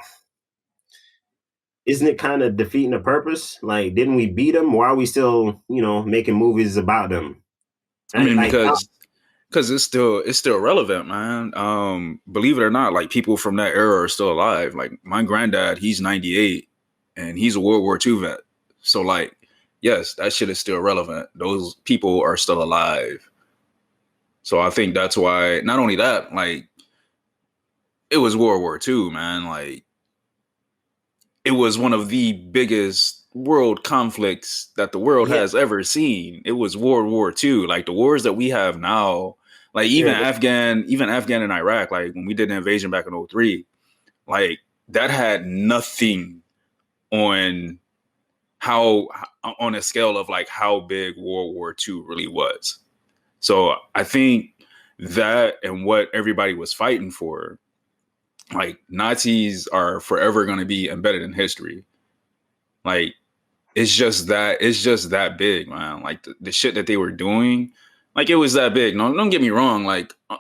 isn't it kind of defeating the purpose? Like, didn't we beat them? Why are we still, making movies about them? I mean, because it's still relevant, man. Believe it or not, like people from that era are still alive. Like my granddad, he's 98 and he's a World War II vet. So like, yes, that shit is still relevant. Those people are still alive. So I think that's why, not only that, like it was World War II, man. Like it was one of the biggest world conflicts that the world has ever seen. It was World War II. Like the wars that we have now, like even Afghan and Iraq, like when we did the invasion back in 2003, like that had nothing on a scale of like how big World War II really was. So I think that and what everybody was fighting for, like Nazis are forever going to be embedded in history. Like it's just that big, man. Like the shit that they were doing, like it was that big. No, don't get me wrong. Like a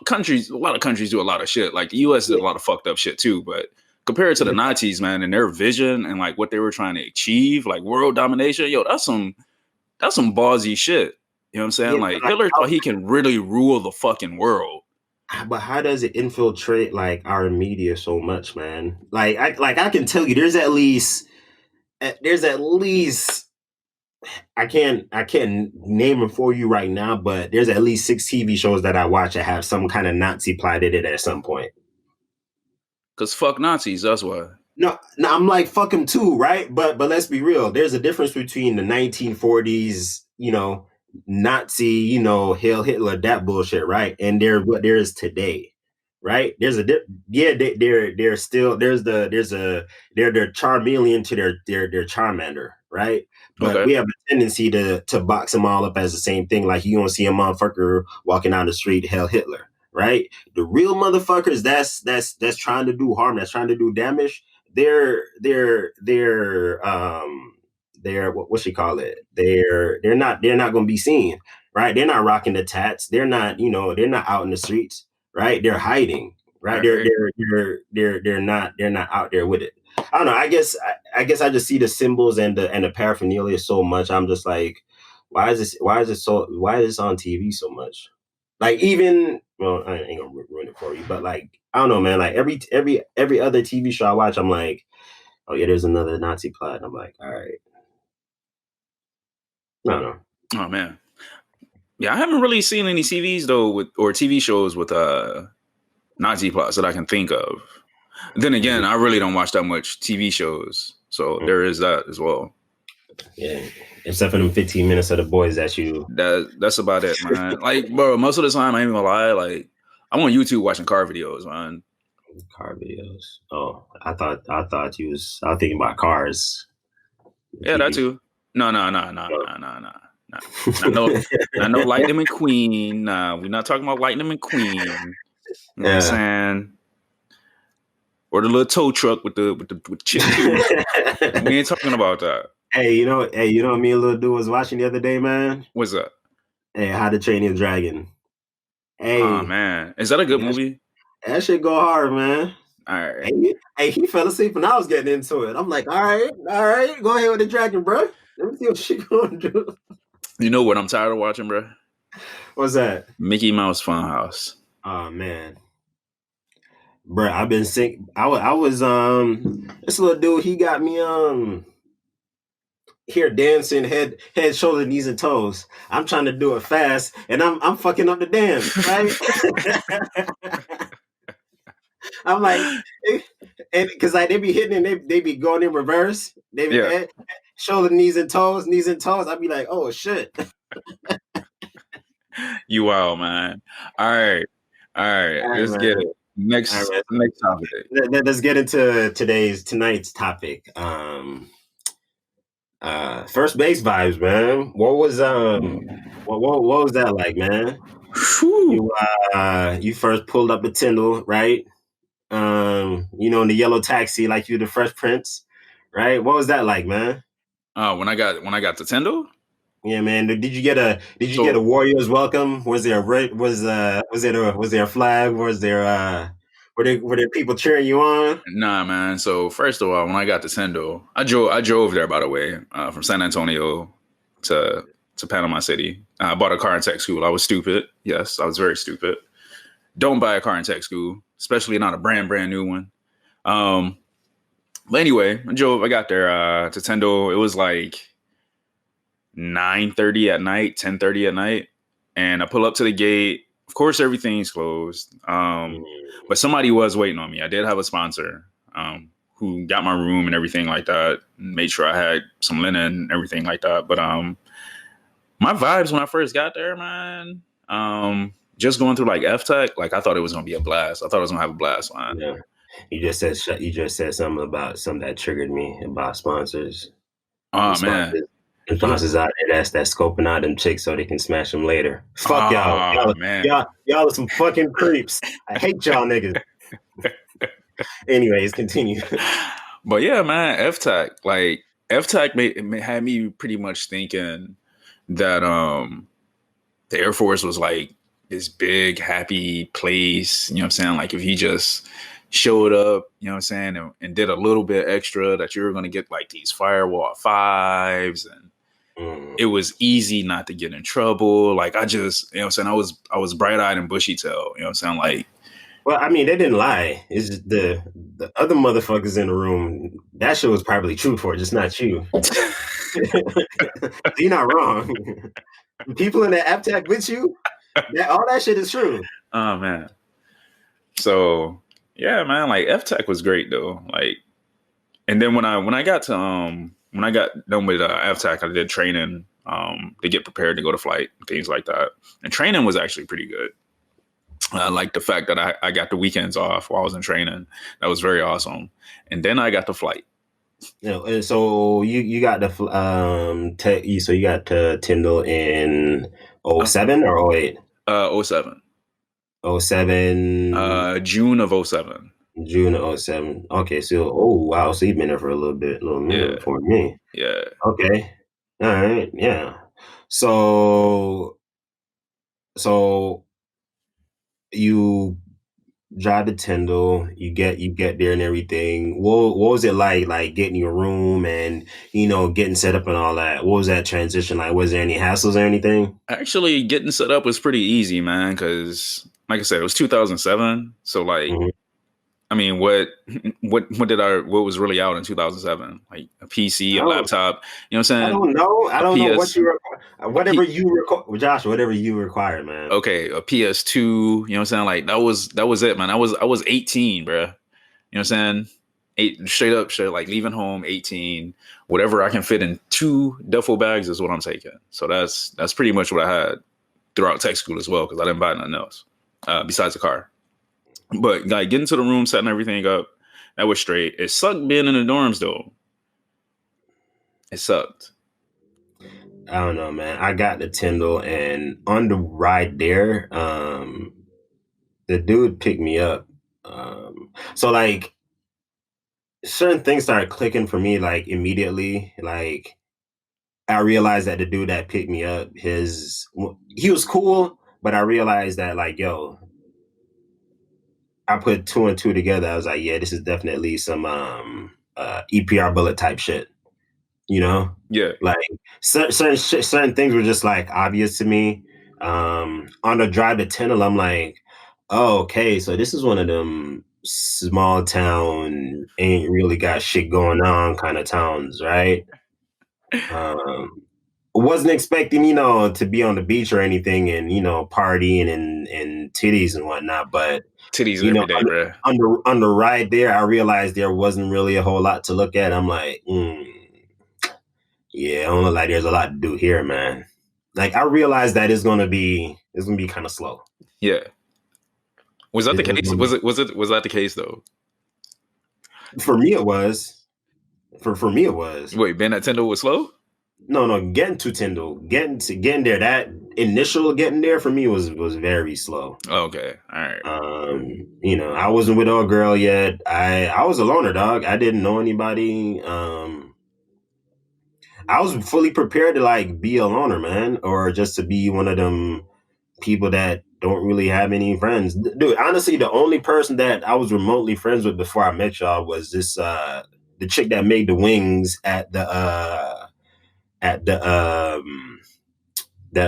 lot of countries do a lot of shit. Like the U.S. did a lot of fucked up shit too. But compared to the Nazis, man, and their vision and like what they were trying to achieve, like world domination, yo, that's some ballsy shit. You know what I'm saying? Like Hitler thought he can really rule the fucking world. But how does it infiltrate like our media so much, man? Like I can tell you, there's at least I can't name them for you right now, but there's at least 6 TV shows that I watch that have some kind of Nazi plot in it at some point. Cause fuck Nazis, that's why. No, I'm like fuck them too, right? But let's be real. There's a difference between the 1940s, Nazi, Hail Hitler, that bullshit, right? And what there is today, right? There's they're Charmeleon to their Charmander, right? But we have a tendency to box them all up as the same thing. Like you don't see a motherfucker walking down the street, Hail Hitler, right? The real motherfuckers that's trying to do harm, that's trying to do damage, they're what she call it? They're not going to be seen, right? They're not rocking the tats. They're not, they're not out in the streets, right? They're hiding, right? They're not out there with it. I don't know. I guess I just see the symbols and the paraphernalia so much. I'm just like, why is this on TV so much? Like even, well, I ain't gonna ruin it for you, but like, I don't know, man. Like every other TV show I watch, I'm like, oh yeah, there's another Nazi plot. I'm like, all right. I don't know. Oh man. Yeah, I haven't really seen any TVs though or TV shows with Nazi plots that I can think of. Then again, I really don't watch that much TV shows, so there is that as well. Yeah, except for them 15 minutes of The Boys that you. That's about it, man. Like, bro, most of the time I ain't even gonna lie. Like, I'm on YouTube watching car videos, man. Car videos. Oh, I thought I was thinking about cars. Yeah, that too. No. Not no Lightning McQueen. Nah, we're not talking about Lightning McQueen. You know what I'm saying? Or the little tow truck with the chip. We ain't talking about that. Hey, you know what me and little dude was watching the other day, man? What's up? Hey, How to Train Your Dragon. Hey, oh man, is that a good movie? That shit go hard, man. All right. Hey, he fell asleep when I was getting into it. I'm like, all right, go ahead with the dragon, bro. Let me see what she gonna do. You know what I'm tired of watching, bro? What's that? Mickey Mouse Funhouse. Oh man, bro, I've been sick. I was this little dude. He got me here dancing head, shoulder, knees, and toes. I'm trying to do it fast, and I'm fucking up the dance, right? I'm like, and because like they be hitting and they be going in reverse. They be head, shoulder, knees, and toes. I'd be like, oh shit. You wild, man. All right. Let's man. Get it. Next topic. Let's get into tonight's topic. First base vibes, man. What was what was that like, man? You first pulled up the Tyndall, right? In the yellow taxi, like you the Fresh Prince, right? What was that like, man? When I got the Tyndall? Yeah, man. Did you get a Warriors welcome? Was there a flag? Was there were there people cheering you on? Nah, man. So first of all, when I got to Tyndall, I drove there, by the way, from San Antonio to Panama City. I bought a car in tech school. I was stupid. Yes, I was very stupid. Don't buy a car in tech school, especially not a brand new one. But anyway, I got there to Tyndall. It was like 9:30 at night, 10:30 at night. And I pull up to the gate. Of course, everything's closed. But somebody was waiting on me. I did have a sponsor who got my room and everything like that. Made sure I had some linen and everything like that. But my vibes when I first got there, man, just going through like F-Tech, like I thought it was going to be a blast. I thought I was going to have a blast, man. Yeah. You just said something about something that triggered me about sponsors. Oh, man. Sponsors out there that's scoping out them chicks so they can smash them later. Fuck y'all. Y'all are some fucking creeps. I hate y'all niggas. Anyways, continue. But yeah, man, F-Tech had me pretty much thinking that the Air Force was like this big happy place. You know what I'm saying? Like if you just showed up, you know what I'm saying, and did a little bit extra, that you were going to get like these firewall 5s, and it was easy not to get in trouble. Like I just, you know what I'm saying, I was bright-eyed and bushy-tailed, you know what I'm saying? Like, well, I mean, they didn't lie. It's just the other motherfuckers in the room, that shit was probably true for, just not you. You're not wrong. People in the F-Tech with you, all that shit is true. Oh man. So yeah, man, like F-Tech was great though. Like, and then when I got done with F-Tech, I did training to get prepared to go to flight, things like that. And training was actually pretty good. I like the fact that I got the weekends off while I was in training. That was very awesome. And then I got the flight. And so you got the so you got to Tyndall in 07 or 08? 07. 07. June of 07. June of 07. Okay, so wow, so you've been there for a little minute before me. Yeah. Okay. All right. Yeah. So you drive to Tyndall, you get there and everything. What was it like getting your room and getting set up and all that? What was that transition like? Was there any hassles or anything? Actually, getting set up was pretty easy, man, because like I said, it was 2007. So like, I mean, what was really out in 2007? Like a PC, a laptop, you know what I'm saying? I don't know what you require. Whatever you require, Josh, whatever you require, man. Okay, a PS2, you know what I'm saying? Like that was it, man. I was 18, bro. You know what I'm saying? Straight up, like leaving home 18, whatever I can fit in 2 duffel bags is what I'm taking. So that's pretty much what I had throughout tech school as well, because I didn't buy nothing else. besides the car. But like getting to the room, setting everything up, that was straight. It sucked being in the dorms though. It sucked. I don't know, man. I got the Tyndall, and on the ride there, the dude picked me up. So like certain things started clicking for me like immediately. Like I realized that the dude that picked me up, he was cool, but I realized that like, yo, I put 2 and 2 together. I was like, yeah, this is definitely some EPR bullet type shit. You know? Yeah. Like certain things were just like obvious to me. On the drive to Tyndall, I'm like, oh, okay, so this is one of them small town, ain't really got shit going on kind of towns, right? Wasn't expecting, to be on the beach or anything and, partying and titties and whatnot, but titties every day, bro. On the ride there, I realized there wasn't really a whole lot to look at. I'm like, yeah, I don't look like there's a lot to do here, man. Like I realized that it's gonna be kind of slow. Yeah. Was that the case? Was that the case though? For me, it was. For me, it was. Wait, being at Tyndall was slow? No, getting to Tyndall, getting there, that initial getting there for me was very slow. Okay, all right. I wasn't with a girl yet. I was a loner, dog. I didn't know anybody. I was fully prepared to like be a loner, man, or just to be one of them people that don't really have any friends. Dude, honestly, the only person that I was remotely friends with before I met y'all was this the chick that made the wings at the that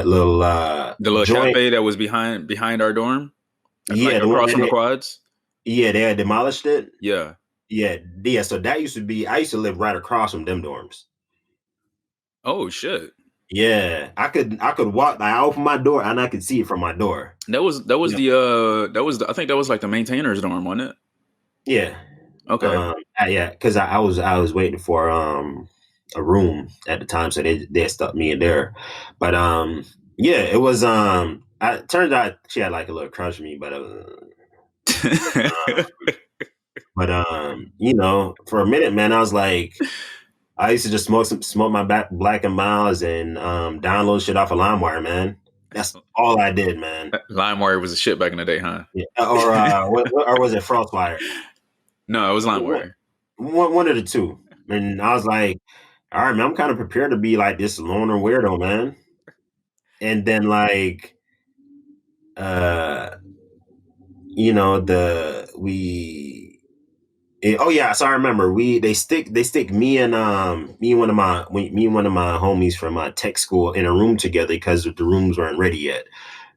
little the little joint cafe that was behind our dorm. Yeah, like across from the quads. Yeah, they had demolished it. Yeah. So that used to be. I used to live right across from them dorms. Oh shit. Yeah, I could walk. I opened my door and I could see it from my door. That was the I think that was like the maintainers dorm, wasn't it? Yeah. Okay. Yeah, because I was waiting for a room at the time, so they stuck me in there. But yeah, it was it turns out she had like a little crush on me, but for a minute, man, I was like, I used to just smoke my Black and Miles and download shit off of LimeWire, man. That's all I did, man. LimeWire was a shit back in the day, huh? Yeah. Or was it FrostWire? No, it was LimeWire. One of the two. And I was like, all right, man, I'm kind of prepared to be like this loner weirdo, man. And then like, so I remember they stick me and one of my homies from my tech school in a room together because the rooms weren't ready yet.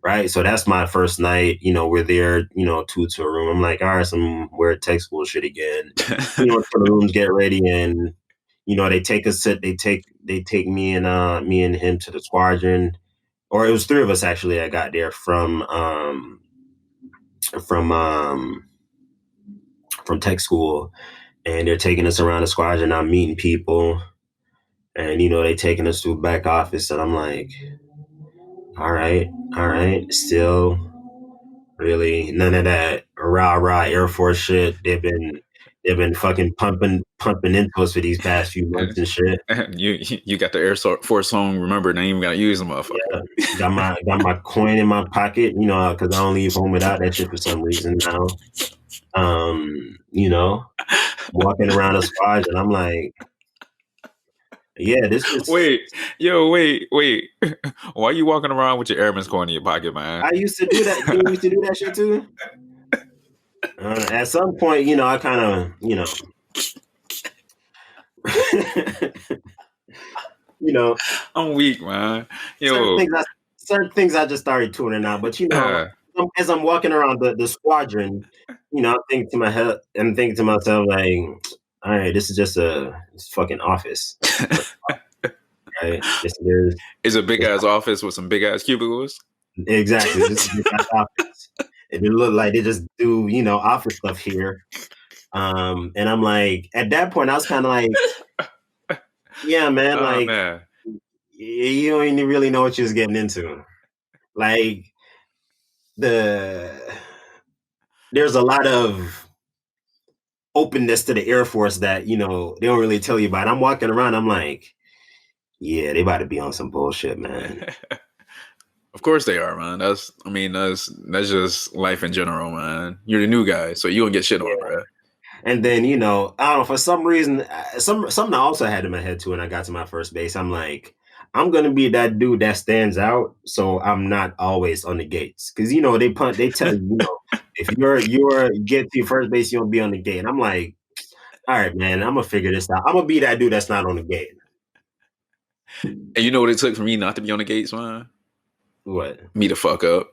Right. So that's my first night, we're there, two to a room. I'm like, all right, some weird tech school shit again. The rooms get ready and, they take me and him to the squadron, or it was 3 of us actually. I got there from tech school, and they're taking us around the squadron. I'm meeting people, and, they taking us to a back office, and I'm like, all right, still really none of that rah Air Force shit. They've been fucking pumping into us for these past few months and shit. You got the Air Force song, remember, and I ain't even gotta use them, motherfucker. Yeah. Got my coin in my pocket, because I don't leave home without that shit for some reason now. Walking around a squad, and I'm like, yeah, this is. Wait. Why are you walking around with your airman's coin in your pocket, man? I used to do that. You used to do that shit too. At some point, I kind of, I'm weak, man. Certain things I just started tuning out. But as I'm walking around the squadron, I'm thinking to myself like, all right, this is just a fucking office. Right? It's a big ass office with some big ass cubicles. Exactly. This is a big ass office. It look like they just do, office stuff here. And I'm like, at that point, I was kind of like, yeah, man, you don't even really know what you was getting into. Like, there's a lot of openness to the Air Force that, they don't really tell you about. I'm walking around, I'm like, yeah, they about to be on some bullshit, man. Of course they are, man. That's just life in general, man. You're the new guy, so you don't get shit on, bro. And then, I don't know, for some reason, something I also had in my head too when I got to my first base, I'm like, I'm going to be that dude that stands out, so I'm not always on the gates. Because, they tell you, if you're get to your first base, you don't be on the gate. And I'm like, all right, man, I'm going to figure this out. I'm going to be that dude that's not on the gate. And you know what it took for me not to be on the gates, man? What? Me to fuck up.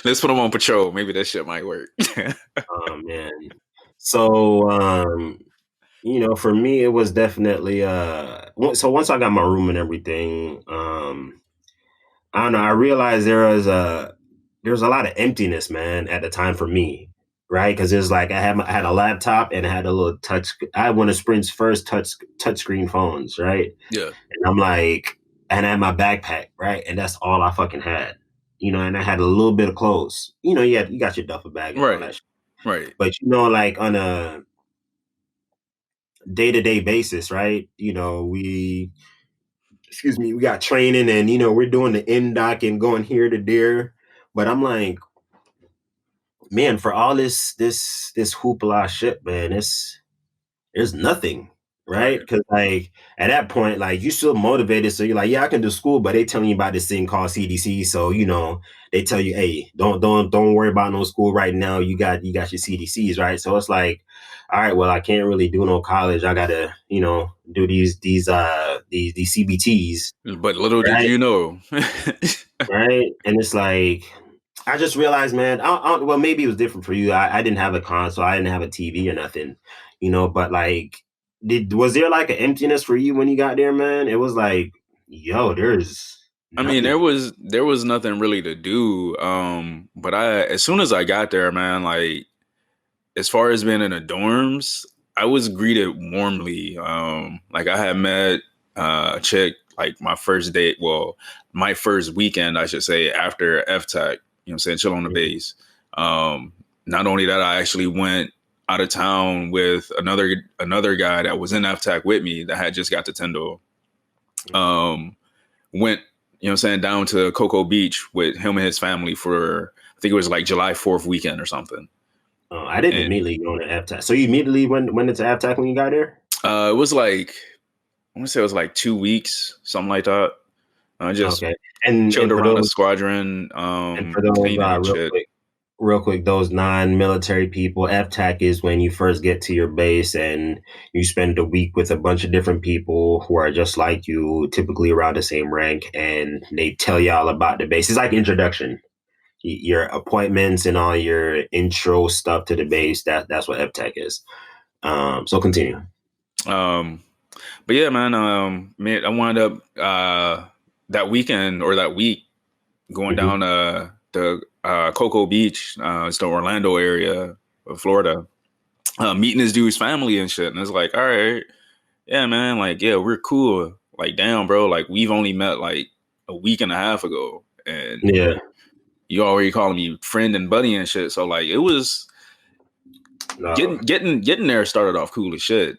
Let's put them on patrol. Maybe that shit might work. Oh, man. So, for me, it was definitely, so once I got my room and everything, I don't know, I realized there was a lot of emptiness, man, at the time for me, right? Because it's like I had a laptop and I had a little I had one of Sprint's first touchscreen phones, right? Yeah. And I'm like, and I had my backpack, right? And that's all I fucking had, and I had a little bit of clothes. You got your duffel bag and all that shit. Right. But, like on a day-to-day basis, right? We got training and, we're doing the in-dock and going here to there. But I'm like, man, for all this hoopla shit, man, there's nothing, right? Because like at that point, like you still motivated, so you're like, yeah, I can do school, but they telling you about this thing called CDC, so they tell you, hey, don't worry about no school right now. You got your CDCs, right? So it's like, all right, well, I can't really do no college. I gotta, do these CBTs. But little did you know, right? And it's like, I just realized, man, well, maybe it was different for you. I didn't have a console. I didn't have a TV or nothing, but like, was there like an emptiness for you when you got there, man? It was like, yo, there's nothing. I mean, there was nothing really to do. But as soon as I got there, man, like as far as being in the dorms, I was greeted warmly. Like I had met a chick like my first date, well, my first weekend, I should say, after FTech. You know what I'm saying? Chill on the base. Not only that, I actually went out of town with another guy that was in FTech with me that had just got to Tyndall. Went, down to Cocoa Beach with him and his family for, I think it was like July 4th weekend or something. Oh, I didn't immediately go to FTech. So you immediately went into FTech when you got there? It was like, I want to say it was like 2 weeks, something like that. I just chilled around the squadron. And for those, real quick, those non-military people, FTAC is when you first get to your base and you spend a week with a bunch of different people who are just like you, typically around the same rank, and they tell you all about the base. It's like introduction. Your appointments and all your intro stuff to the base, that's what FTAC is. So continue. But yeah, man, I wound up that weekend or that week going down to Cocoa Beach, it's the Orlando area of Florida, meeting this dude's family and shit. And it's like, all right, yeah, man, like, yeah, we're cool. Like, damn, bro, like we've only met like a week and a half ago. And yeah, you already calling me friend and buddy and shit. So like it was getting there started off cool as shit.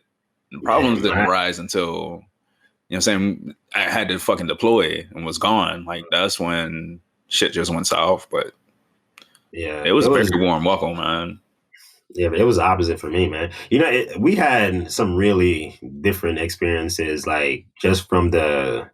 The problems didn't rise until, you know what I'm saying, I had to fucking deploy and was gone. Like that's when shit just went south. But yeah, it was a very warm welcome, man. Yeah, but it was the opposite for me, man. We had some really different experiences, like just from the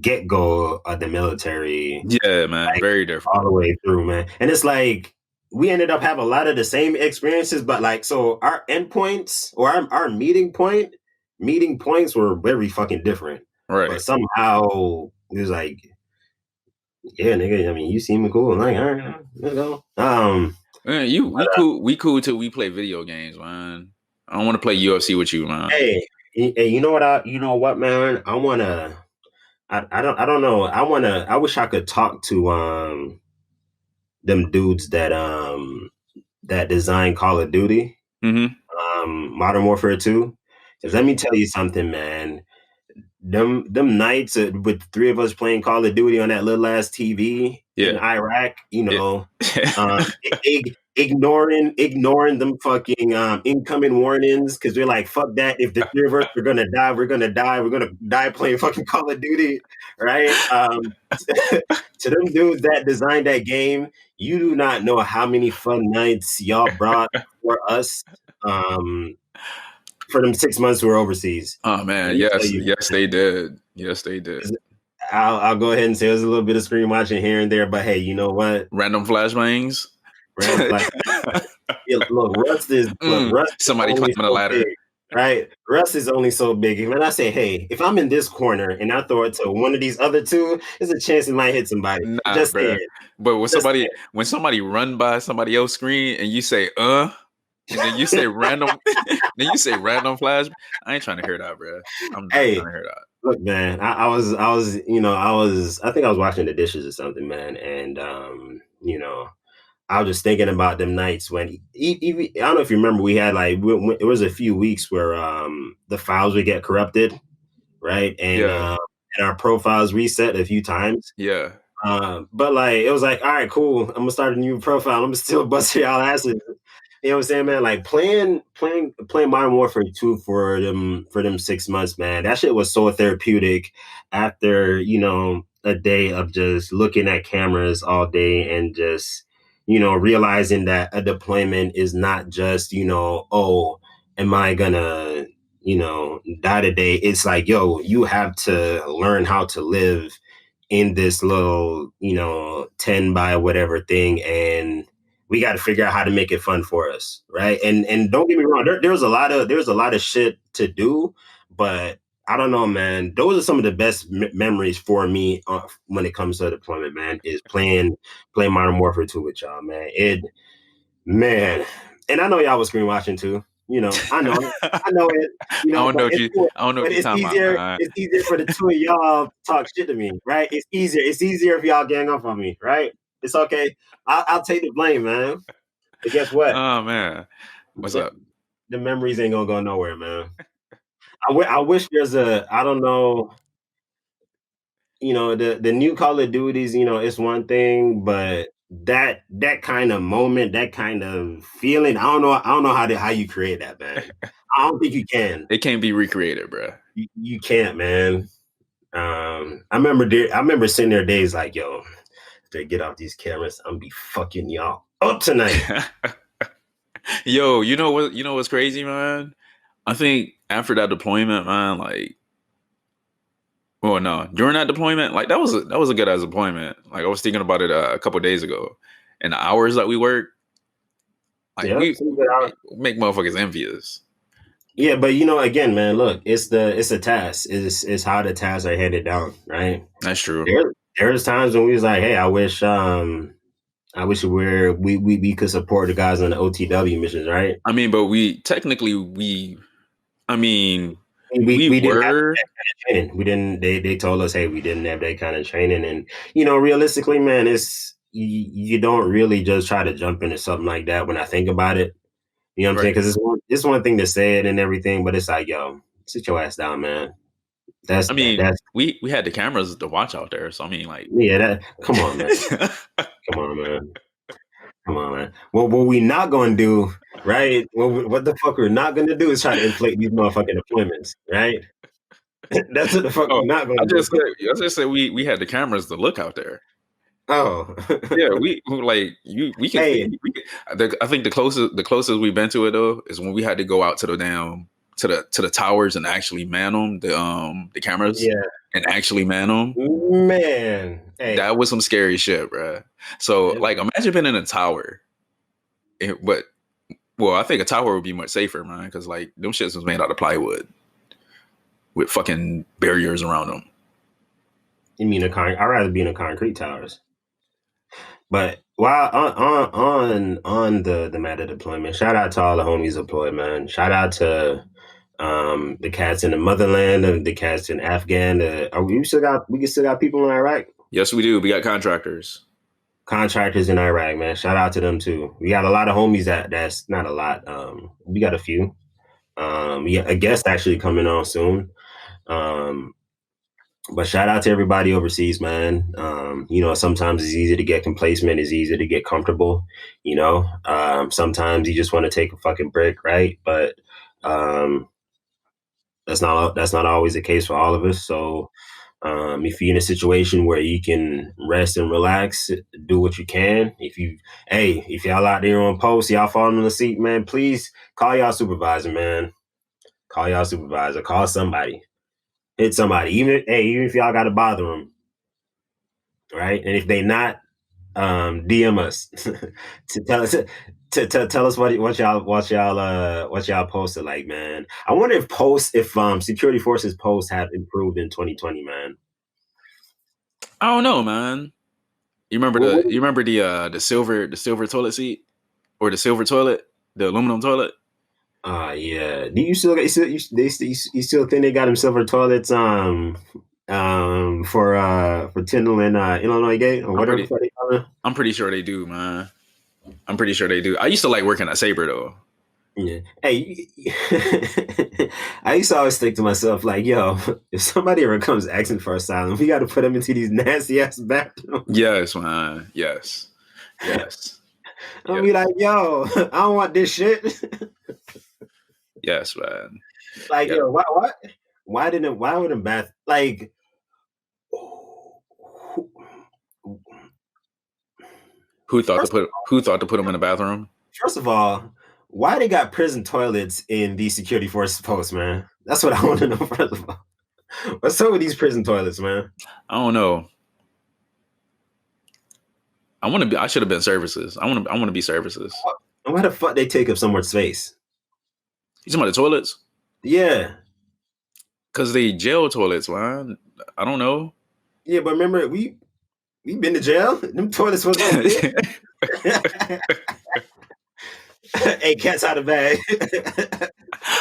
get-go of the military. Yeah, man, like, very different. All the way through, man. And it's like, we ended up having a lot of the same experiences, but like, so our endpoints or our meeting points were very fucking different. Right. But somehow it was like, yeah, nigga, I mean, you seem cool. I'm like, all right, let's go. Man, we cool till we play video games, man. I don't want to play UFC with you, man. Hey, you know what, man? I don't know. I wish I could talk to them dudes that design Call of Duty, Modern Warfare 2. Because let me tell you something, man. them nights with the three of us playing Call of Duty on that little ass TV in Iraq, ignoring them fucking incoming warnings because we're like, fuck that. If the three of us are gonna die, we're gonna die. We're gonna die playing fucking Call of Duty, right? To them dudes that designed that game, you do not know how many fun nights y'all brought for us. For them 6 months we were overseas. Oh man, yes, they did. Yes, they did. I'll go ahead and say there's a little bit of screen watching here and there, but hey, you know what? Random flashbangs. Look, Rust is somebody climbing a ladder. Big, right? Rust is only so big. When I say, hey, if I'm in this corner and I throw it to one of these other two, there's a chance it might hit somebody. Just saying. But when somebody run by somebody else's screen and you say, and then you say random, flash. I ain't trying to hear that, bro. I'm not trying to hear that. Look, man, I think I was washing the dishes or something, man, and I was just thinking about them nights when I don't know if you remember, we had it was a few weeks where the files would get corrupted, right, and our profiles reset a few times, but it was like, all right, cool, I'm gonna start a new profile, I'm gonna still bust y'all asses. You know what I'm saying, man? Like playing Modern Warfare 2 for them 6 months, man. That shit was so therapeutic after, a day of just looking at cameras all day and just, realizing that a deployment is not just, am I gonna, die today? It's like, yo, you have to learn how to live in this little, 10 by whatever thing, and we got to figure out how to make it fun for us, right? And don't get me wrong, there's a lot of shit to do, but I don't know, man. Those are some of the best memories for me when it comes to deployment, man. Is playing Modern Warfare 2 with y'all, man. And I know y'all was screen watching too. I know it. I don't know what you're talking about. It's easier for the two of y'all to talk shit to me, right? It's easier if y'all gang up on me, right? It's okay. I'll take the blame, man. But guess what? Oh man, what's up? The memories ain't gonna go nowhere, man. I wish there's I don't know. The new Call of Duties, it's one thing, but that kind of moment, that kind of feeling, I don't know how you create that, man. I don't think you can. It can't be recreated, bro. You can't, man. I remember sitting there days like, yo, to get off these cameras, I'm be fucking y'all up tonight. Yo, you know what's crazy, man? I think after that deployment, man, during that deployment, that was a good ass deployment. Like I was thinking about it a couple days ago, and the hours that we worked, we make motherfuckers envious. Yeah, but again, man, look, it's a task. It's how the tasks are handed down, right? That's true. There's times when we was like, hey, I wish we could support the guys on the OTW missions, right? I mean, but we didn't have that kind of training. We didn't. They told us, hey, we didn't have that kind of training, and realistically, man, you don't really just try to jump into something like that. When I think about it, you know what I'm saying? Because it's one thing to say it and everything, but it's like, yo, sit your ass down, man. We had the cameras to watch out there, so I mean, come on, man. Come on, man. What we not going to do, right? What the fuck we're not going to do is try to inflate these motherfucking deployments, right? That's what the fuck we're not going to do. I just said we had the cameras to look out there. Oh, yeah, we can. Hey. I think the closest we've been to it though is when we had to go out to the to the towers and actually man them, the cameras, and actually man them. Man, hey. That was some scary shit, bro. So imagine being in a tower, I think a tower would be much safer, man, because them shits was made out of plywood with fucking barriers around them. You mean I'd rather be in a concrete towers. But while on the matter deployment, shout out to all the homies deployed, man. Shout out to the cats in the motherland, the cats in Afghan. We still got people in Iraq. Yes, we do. We got contractors in Iraq, man. Shout out to them too. We got a lot of homies that's not a lot. We got a few. A guest actually coming on soon. But shout out to everybody overseas, man. Sometimes it's easy to get complacent. It's easy to get comfortable. Sometimes you just want to take a fucking break, right? But that's not always the case for all of us. So if you're in a situation where you can rest and relax, do what you can. If y'all out there on post, y'all falling on the seat, man, please call y'all supervisor, man. Call y'all supervisor. Call somebody. Hit somebody. Even if y'all got to bother them, right? And if they not, DM us to tell us to tell us what y'all posted like, man. I wonder if security forces posts have improved in 2020, man. I don't know, man. You remember the silver toilet seat or the silver toilet, the aluminum toilet? Yeah. Do you still think they got them silver toilets for Tyndall and Illinois Gate or whatever they call it? I'm pretty sure they do, man. I'm pretty sure they do. I used to like working at Sabre though. Yeah. Hey, I used to always think to myself, like, yo, if somebody ever comes asking for asylum, we got to put them into these nasty ass bathrooms. Yes, man. Yes. I'll be like, yo, I don't want this shit. Yes, man. Like, yo, why would a bath like? Who thought to put them in the bathroom? First of all, why they got prison toilets in these security forces posts, man? That's what I want to know. First of all, what's up with these prison toilets, man? I don't know. I should have been services. I want to be services. And why the fuck they take up so much space? You talking about the toilets? Yeah. Cause they jail toilets, man. I don't know. Yeah, but remember we been to jail. Them toilets was Hey, cat's out of bag.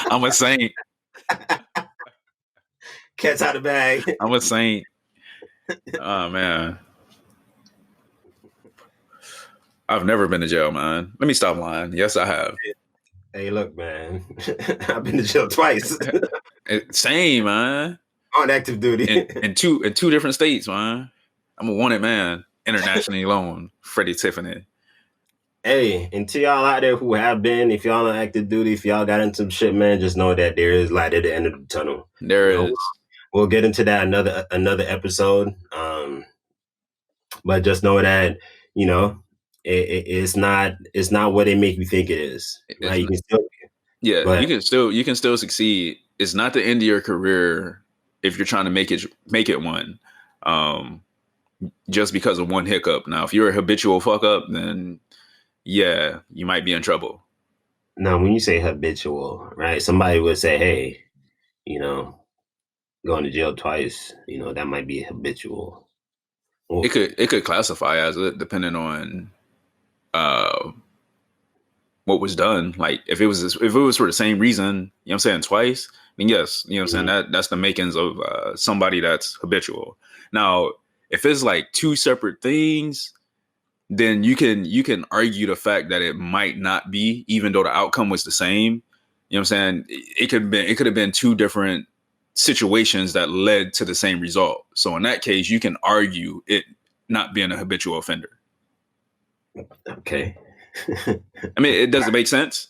I'm a saint. Cat's out of bag. I'm a saint. Oh man. I've never been to jail, man. Let me stop lying. Yes, I have. Hey, look, man. I've been to jail twice. Same, man. On active duty. In two different states, man. I'm a wanted man. Internationally alone. Freddie Tiffany. Hey, and to y'all out there who have been, if y'all on active duty, if y'all got into some shit, man, just know that there is light at the end of the tunnel. There is. We'll get into that another episode. But just know that, it's not what they make you think it is. Right? You can still succeed. It's not the end of your career if you're trying to make it one. Just because of one hiccup. Now, if you're a habitual fuck up, then yeah, you might be in trouble. Now, when you say habitual, right? Somebody would say, hey, going to jail twice, that might be habitual. Well, it could classify as it depending on what was done. Like if it was for the same reason, you know what I'm saying, twice, then yes, you know what I'm saying, that's the makings of somebody that's habitual. Now, if it's like two separate things, then you can argue the fact that it might not be, even though the outcome was the same. You know what I'm saying? It could have been two different situations that led to the same result. So in that case, you can argue it not being a habitual offender. Okay. I mean, it doesn't make sense.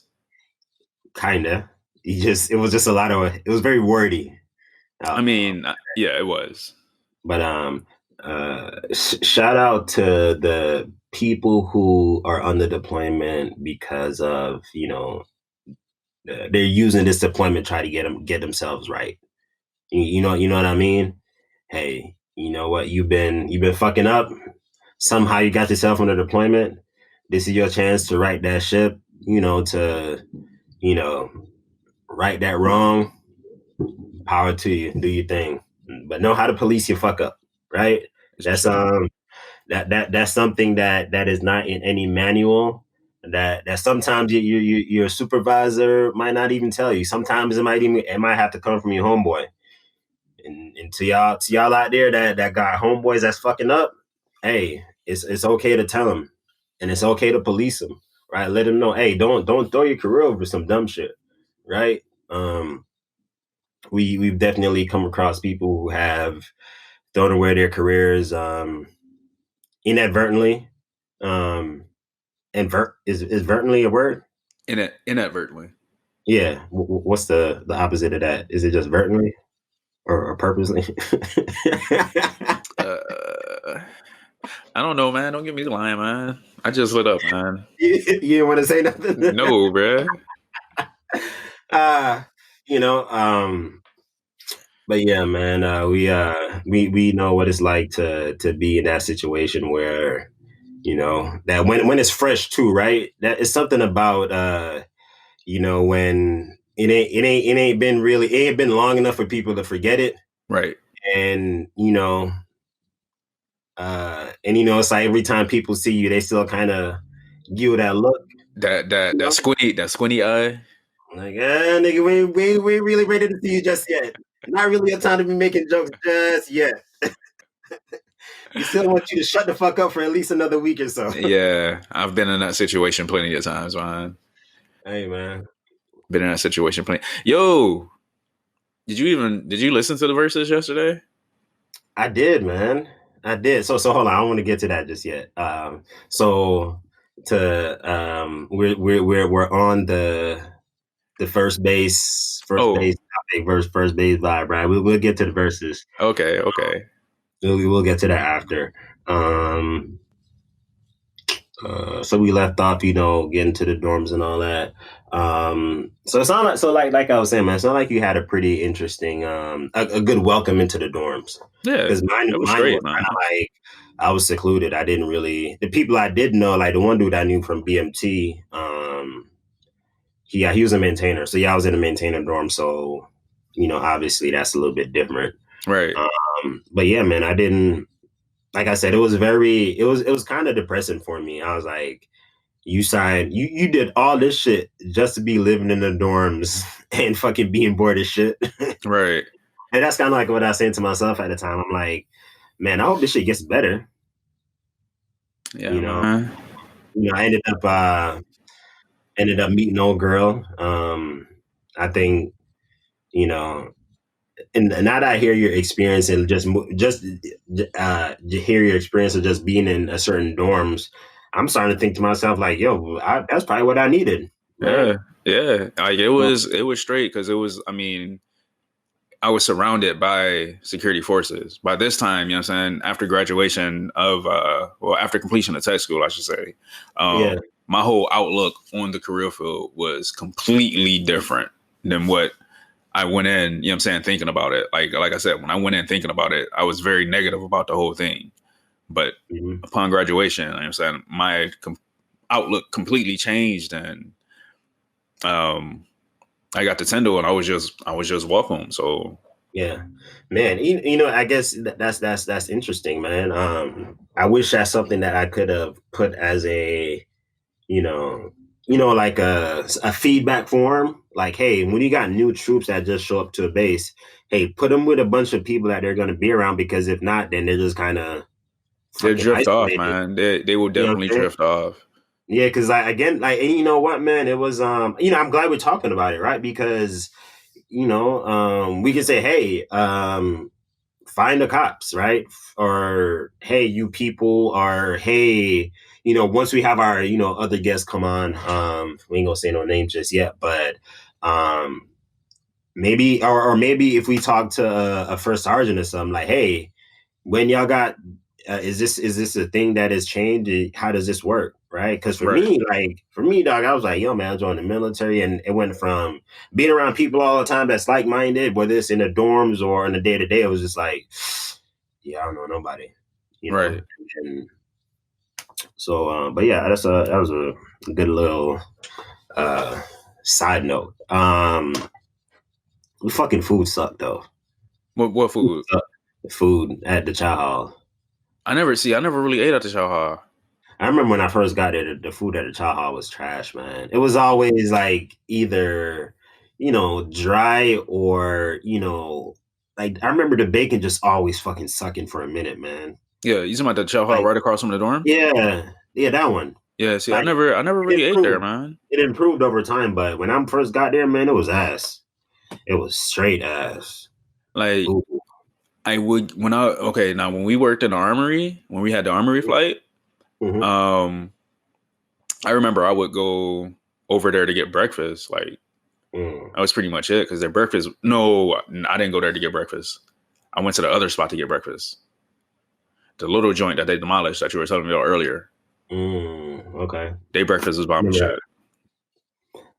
Kinda. It was very wordy. I mean, yeah, it was. But shout out to the people who are on the deployment because of, they're using this deployment to try to get themselves right. You know what I mean? Hey, you know what? You've been fucking up. Somehow you got yourself on the deployment. This is your chance to right that ship, to right that wrong. Power to you. Do your thing. But know how to police your fuck up, right? That's that's something that is not in any manual. That sometimes your supervisor might not even tell you. Sometimes it might have to come from your homeboy. And to y'all out there that got homeboys that's fucking up, hey, it's okay to tell them, and it's okay to police them, right? Let them know, hey, don't throw your career over some dumb shit, right? We've definitely come across people who have thrown away their careers inadvertently. Is vertently a word? Inadvertently. Yeah. What's the opposite of that? Is it just vertently or purposely? I don't know, man. Don't get me lying, man. I just lit up, man. You didn't want to say nothing? No, bruh. But yeah, man, we know what it's like to be in that situation where, that when it's fresh too, right? That is something about when it ain't been long enough for people to forget it. Right. And it's like every time people see you, they still kind of give you that look. That squinty eye. Like, nigga, we really ready to see you just yet. Not really a time to be making jokes just yet. We still want you to shut the fuck up for at least another week or so. Yeah, I've been in that situation plenty of times, man. Hey, man. Been in that situation plenty. Yo, did you listen to the verses yesterday? I did, man. I did. So hold on. I don't want to get to that just yet. We're on the first base topic, first base vibe, right? We'll get to the verses. Okay. We'll get to that after. So we left off, getting to the dorms and all that. So it's not like I was saying, man, it's not like you had a pretty interesting, a good welcome into the dorms. Yeah, because mine was great, man. Like I was secluded. I didn't really the people I did know, like the one dude I knew from BMT. He was a maintainer, so I was in a maintainer dorm. So obviously that's a little bit different, right? But yeah, man, I didn't. Like I said, it was kind of depressing for me. I was like, you did all this shit just to be living in the dorms and fucking being bored as shit. Right. And that's kind of like what I was saying to myself at the time. I'm like, man, I hope this shit gets better. Yeah. I ended up meeting an old girl. I think, and now that I hear your experience and just hear your experience of just being in a certain dorms, I'm starting to think to myself like, yo, that's probably what I needed. Right? Yeah. Like it was straight because it was. I mean, I was surrounded by security forces by this time. You know what I'm saying? After graduation of, after completion of tech school, I should say. My whole outlook on the career field was completely different than what I went in, you know what I'm saying, thinking about it. Like I said, when I went in thinking about it, I was very negative about the whole thing. But upon graduation, you know what I'm saying, my outlook completely changed, and I got to Tyndall, and I was just welcome. So yeah, man, I guess that's interesting, man. I wish that's something that I could have put as a, like a feedback form. Like, hey, when you got new troops that just show up to a base, hey, put them with a bunch of people that they're going to be around, because if not, then they're just kind of drift off, man. They will definitely drift off. Yeah, because and you know what, man, it was I'm glad we're talking about it, right? Because we can say, hey, find the cops, right? Or hey, you people, or hey, once we have our other guests come on, we ain't gonna say no names just yet, but maybe or maybe if we talk to a first sergeant or something, like, hey, when y'all got is this a thing that has changed? How does this work? Right? Because for me, dog, I was like, yo, man, I joined the military, and it went from being around people all the time that's like-minded, whether it's in the dorms or in the day-to-day, it was just like, yeah, I don't know nobody. Right. And so, but yeah, that was a good little side note. The fucking food sucked though. What food? Food at the chow hall. I never really ate at the chow hall. I remember when I first got there, the food at the chow hall was trash, man. It was always like either, dry or, like I remember the bacon just always fucking sucking for a minute, man. Yeah, you talking about the chow hall right across from the dorm? Yeah, that one. Yeah, see, I never really ate there, man. It improved over time, but when I first got there, man, it was ass. It was straight ass. Like, ooh. I would when we worked in the armory, when we had the armory flight, I remember I would go over there to get breakfast. Like that was pretty much it because their breakfast. No, I didn't go there to get breakfast. I went to the other spot to get breakfast. The little joint that they demolished that you were telling me about earlier. Okay. Their breakfast was bomb shit.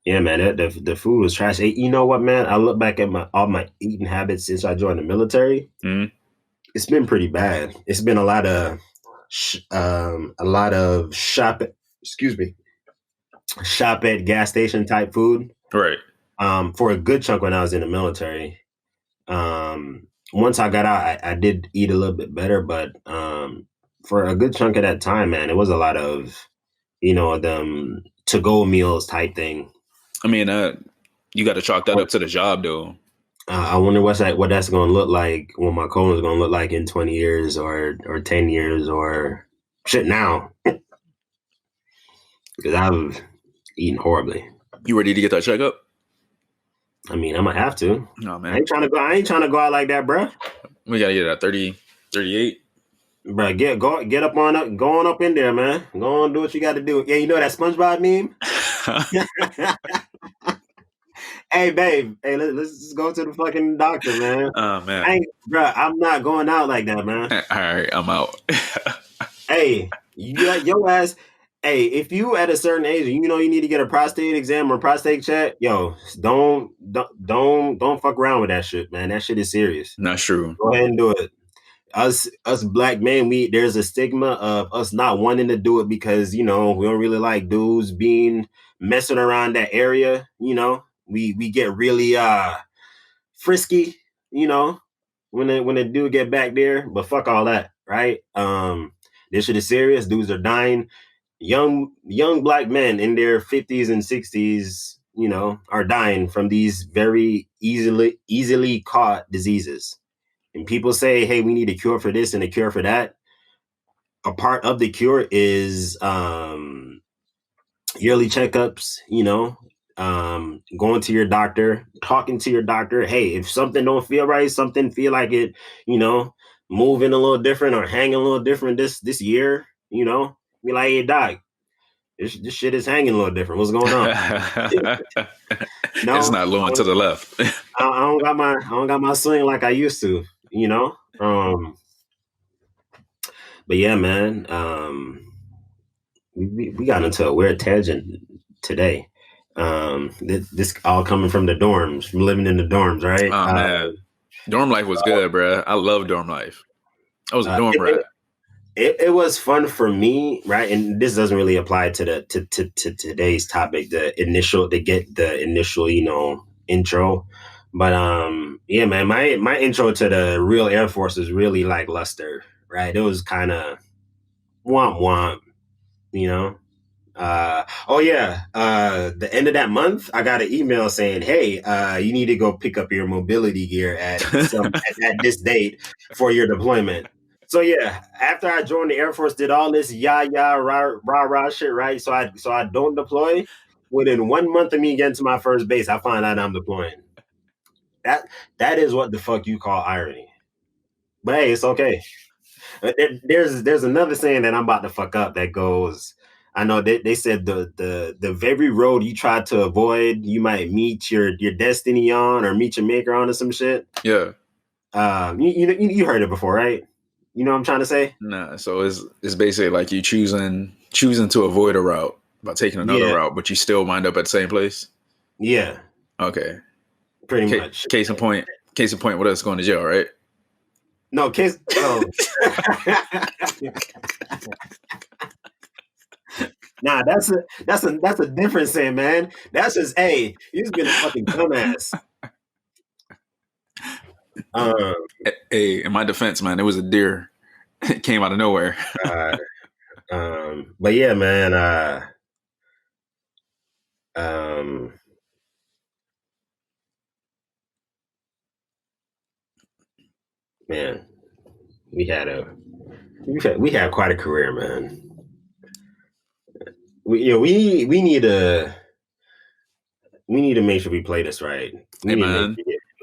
Yeah, man, the food was trash. Hey, you know what, man? I look back at all my eating habits since I joined the military. It's been pretty bad. It's been a lot of shop at gas station type food. Right. For a good chunk when I was in the military. Once I got out, I did eat a little bit better, but for a good chunk of that time, man, it was a lot of, them to-go meals type thing. I mean, you got to chalk that up to the job, though. I wonder what that's going to look like, what my colon is going to look like in 20 years or 10 years or shit now. Because I've eaten horribly. You ready to get that checkup? I mean, I'm going to have to. No, man. I ain't trying to go out like that, bro. We got to get at 30, 38. Bro, get going up in there, man. Go on, do what you got to do. Yeah, you know that SpongeBob meme? Hey, babe. Hey, let's just go to the fucking doctor, man. Oh, man. I'm not going out like that, man. All right, I'm out. Hey, your ass. Hey, if you at a certain age, you need to get a prostate exam or prostate check. Yo, don't fuck around with that shit, man. That shit is serious. Not true. Go ahead and do it. Us black men, there's a stigma of us not wanting to do it because we don't really like dudes messing around that area. We get really frisky, when they do get back there. But fuck all that, right? This shit is serious. Dudes are dying. Young black men in their 50s and 60s, are dying from these very easily caught diseases. And people say, hey, we need a cure for this and a cure for that. A part of the cure is yearly checkups, going to your doctor, talking to your doctor. Hey, if something don't feel right, something feel like it, moving a little different or hanging a little different this year, be like, hey, doc, this shit is hanging a little different. What's going on? No, it's not low to the left. I don't got my swing like I used to, but yeah, man, we got into a weird tangent today. This all coming from the dorms, from living in the dorms, right? Oh, man. Dorm life was good, bro. I love dorm life. I was a dorm rat. It was fun for me, right? And this doesn't really apply to today's topic, the initial intro. But yeah, man, my intro to the real Air Force is really lackluster, right? It was kind of womp womp, the end of that month, I got an email saying, hey, you need to go pick up your mobility gear at this date for your deployment. So yeah, after I joined the Air Force, did all this rah shit, right? So I don't deploy. Within 1 month of me getting to my first base, I find out I'm deploying. That is what the fuck you call irony. But hey, it's okay. There's another saying that I'm about to fuck up that goes, I know they said the very road you try to avoid, you might meet your destiny on or meet your maker on or some shit. Yeah. You heard it before, right? You know what I'm trying to say? Nah, so it's basically like you choosing to avoid a route by taking another route, but you still wind up at the same place. Yeah. Okay. Pretty much. Case in point with us going to jail, right? No, case. Oh. Nah, that's a different saying, man. That's just, hey, you've been a fucking dumbass. Hey, in my defense, man, it was a deer. It came out of nowhere. But yeah, man. Man, we had quite a career, man. We need to make sure we play this right. Hey, man,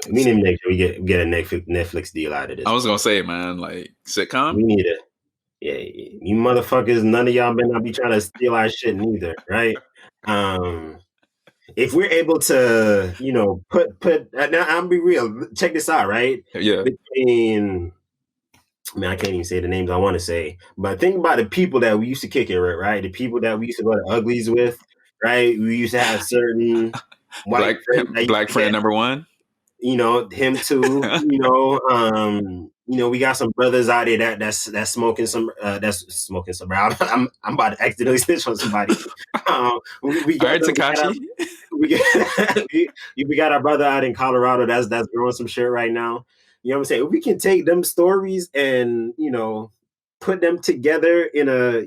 We need to make sure we get a Netflix deal out of this. I was gonna say, man, like sitcom. We need it. Yeah, you motherfuckers. None of y'all better not be trying to steal our shit neither, right? If we're able to, put now, I'm be real. Check this out, right? Yeah. Between, I can't even say the names I want to say, but think about the people that we used to kick it with, right? The people that we used to go to uglies with, right? We used to have certain black friend number one. Him too. We got some brothers out there that's smoking some I'm about to accidentally snitch on somebody. We got Takashi. We got our brother out in Colorado that's growing some shit right now. You know what I'm saying? If we can take them stories and put them together in a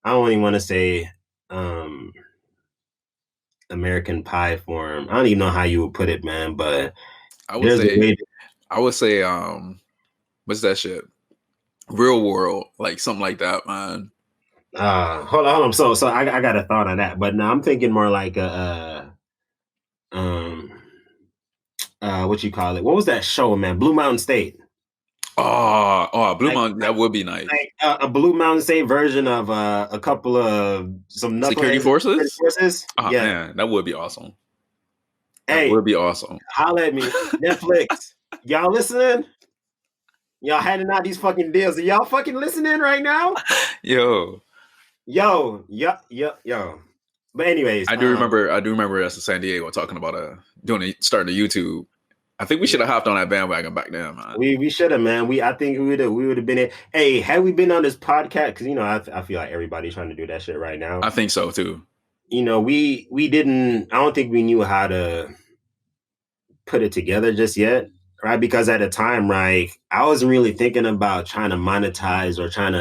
I don't even want to say American Pie form. I don't even know how you would put it, man, but I would say what's that shit? Real World, like something like that, man. Hold on. So I got a thought on that, but now I'm thinking more like what you call it? What was that show, man? Blue Mountain State. Blue Mountain, that would be nice. Like a Blue Mountain State version of a couple of some security forces. Oh, yeah, man, that would be awesome. That would be awesome. Holla at me, Netflix. Y'all listening? Y'all handing out these fucking deals. Are y'all fucking listening right now? Yo. But anyways, I do remember us in San Diego talking about starting a YouTube. I think we should have hopped on that bandwagon back then, man. We should have, man. I think we would have been it. Hey, had we been on this podcast, because I feel like everybody's trying to do that shit right now. I think so too. We didn't. I don't think we knew how to put it together just yet, right? Because at the time, right, I wasn't really thinking about trying to monetize or trying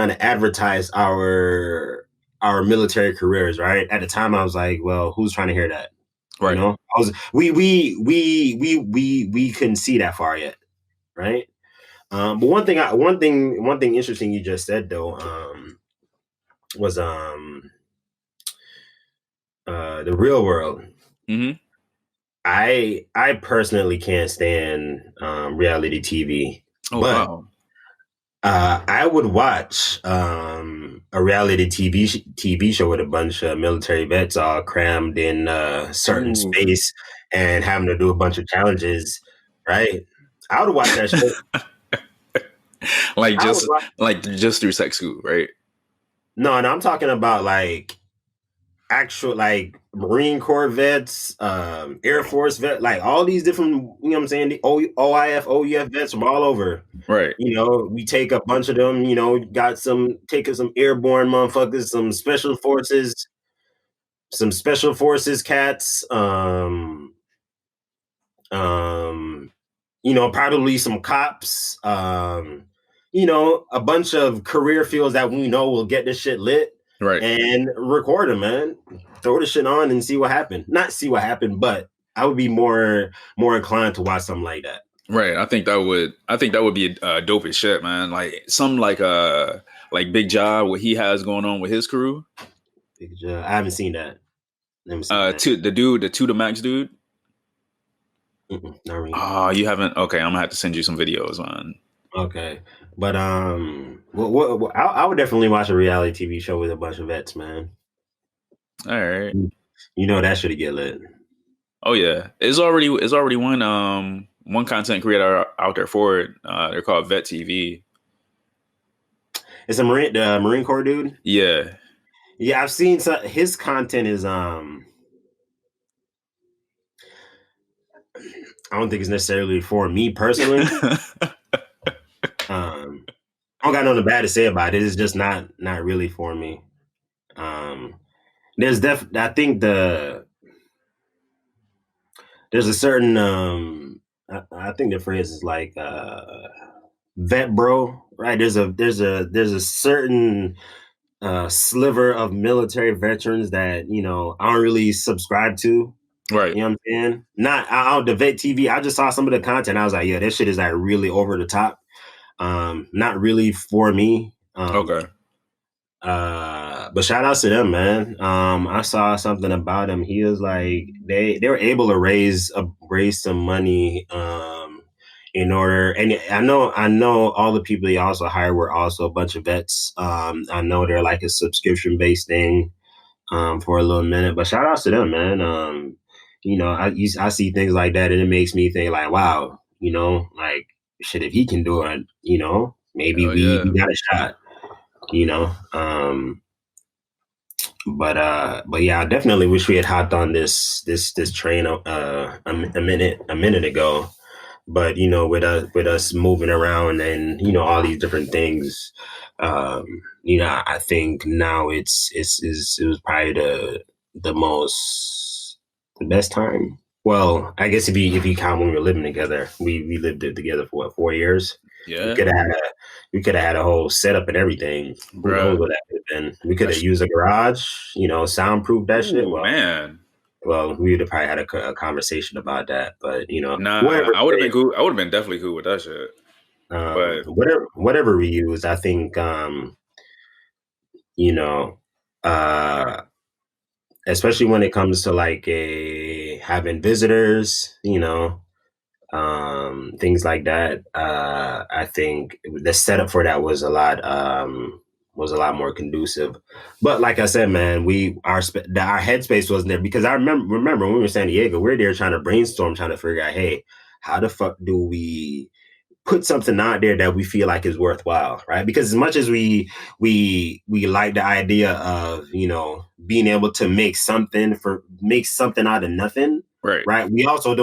to advertise our military careers, right? At the time, I was like, well, who's trying to hear that? Right. We couldn't see that far yet, right? But one thing interesting you just said though, was the Real World. Mm-hmm. I personally can't stand reality TV. Oh, but wow. I would watch a reality TV show with a bunch of military vets all crammed in a certain space and having to do a bunch of challenges, right? I would watch that shit. just through sex school, right? No, I'm talking about like actual like Marine Corps vets, Air Force vets, like all these different, you know what I'm saying, the OIF, OUF vets from all over. Right. We take a bunch of them, got taking some airborne motherfuckers, some special forces cats, probably some cops, a bunch of career fields that we know will get this shit lit. Right. And record them, man. Throw the shit on and see what happened. Not see what happened, but I would be more inclined to watch something like that. Right. I think that would be dope as shit, man. Like some like Big Job, what he has going on with his crew. Big Job. I haven't seen that. The To The Max dude. Not really. Oh, you haven't? Okay, I'm gonna have to send you some videos on. Okay, but I would definitely watch a reality TV show with a bunch of vets, man. All right, that should get lit. Oh yeah, it's already one content creator out there for it. They're called Vet TV. It's the Marine Corps dude. Yeah, I've seen his content is I don't think it's necessarily for me personally. I don't got nothing bad to say about it. It's just not really for me. There's I think there's a certain I think the phrase is like vet bro, right? There's a certain sliver of military veterans that I don't really subscribe to. Right. You know what I'm saying? Not out the Vet TV. I just saw some of the content. I was like, yeah, this shit is like really over the top. Not really for me. Okay. But shout outs to them, man. I saw something about him. He was like they were able to raise some money in order, and I know all the people he also hired were also a bunch of vets. I know they're like a subscription based thing for a little minute, but shout outs to them, man. I see things like that and it makes me think like, wow, like shit, if he can do it, maybe we got a shot, but yeah, I definitely wish we had hopped on this train a minute ago. But with us moving around and all these different things, I think now it was probably the best time. Well, I guess if you count when we were living together, we lived together for 4 years. Yeah, we could have had a whole setup and everything. Who knows what that could have been? We could have used a garage, soundproof that shit. Well, man. Well, we would have probably had a conversation about that, but I would have been cool. I would have been definitely cool with that shit. But whatever we use, I think, especially when it comes to like having visitors, things like that. I think the setup for that was a lot more conducive. But like I said, man, our headspace wasn't there because I remember when we were in San Diego, we were there trying to brainstorm, trying to figure out, hey, how the fuck do we put something out there that we feel like is worthwhile, right? Because as much as we like the idea of being able to make something out of nothing, right? We're also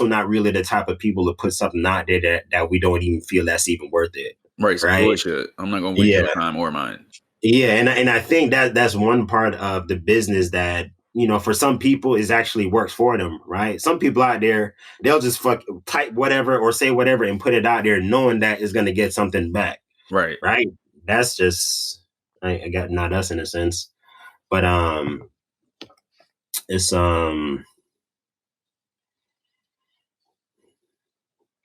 not really the type of people to put something out there that we don't even feel that's even worth it, right? Bullshit. I'm not gonna waste your time or mine. Yeah, and I think that's one part of the business that for some people is actually works for them, right? Some people out there, they'll just type whatever or say whatever and put it out there knowing that it's going to get something back. Right. That's just, I got not us in a sense, but it's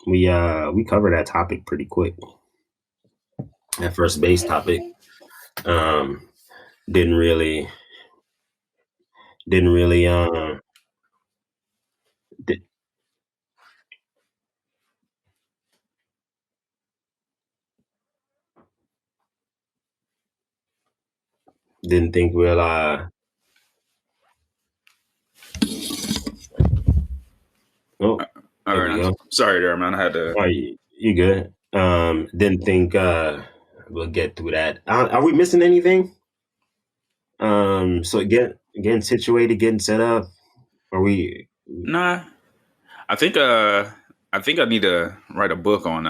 we covered that topic pretty quick. That first base topic didn't really didn't think we'll all right. Sorry there, man. I had to. Oh, you good? Didn't think we'll get through that. Are we missing anything? So getting situated, getting set up. Are we? Nah. I think I need to write a book on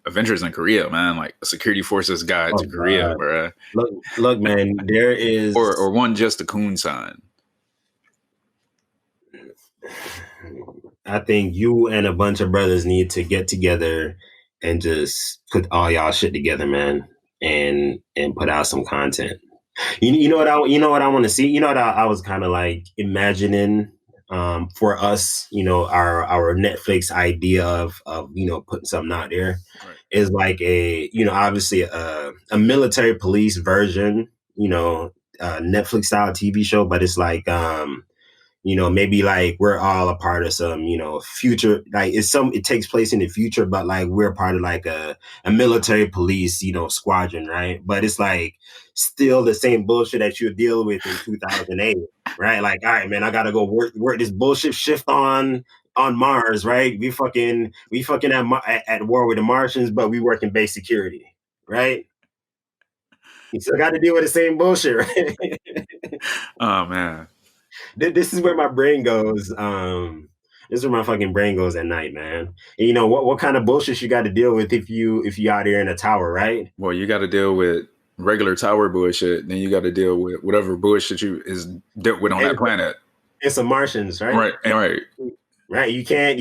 adventures in Korea, man. Like a security forces guide to Korea, bro. Look, man, there is or one just a coon sign. I think you and a bunch of brothers need to get together and just put all y'all shit together, man, and put out some content. You know what I want to see. You know what I was kind of like imagining for us. Our Netflix idea of putting something out there is like obviously a military police version. Netflix style TV show, but it's like maybe like we're all a part of some, future, like it takes place in the future, but like we're part of like a military police, squadron, right? But it's like still the same bullshit that you deal with in 2008, right? Like, all right, man, I gotta go work this bullshit shift on Mars, right? We fucking at war with the Martians, but we work in base security, right? You still got to deal with the same bullshit, right? Oh man. This is where my brain goes. This is where my fucking brain goes at night, man. And what kind of bullshit you got to deal with if you out here in a tower, right? Well, you got to deal with regular tower bullshit. Then you got to deal with whatever bullshit is dealt with on that planet. It's some Martians, right? Right. You can't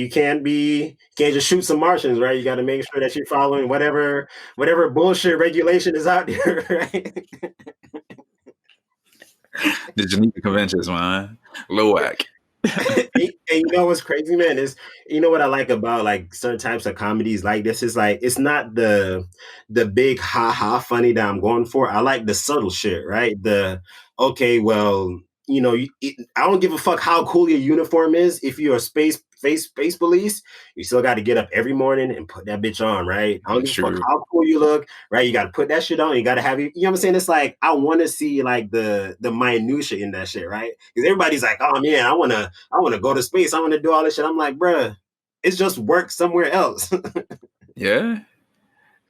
just shoot some Martians, right? You got to make sure that you're following whatever bullshit regulation is out there, right? The Geneva Conventions, man. LOAC. And you know what's crazy, man, is you know what I like about like certain types of comedies like this is like it's not the big funny that I'm going for. I like the subtle shit, right? The okay, well, you know, I don't give a fuck how cool your uniform is. If you're a space police, you still got to get up every morning and put that bitch on, right? I don't give a fuck how cool you look, right? You got to put that shit on. You got to have you know what I'm saying? It's like I want to see like the minutia in that shit, right? Because everybody's like, oh man, I want to go to space. I want to do all this shit. I'm like, bruh, it's just work somewhere else. Yeah.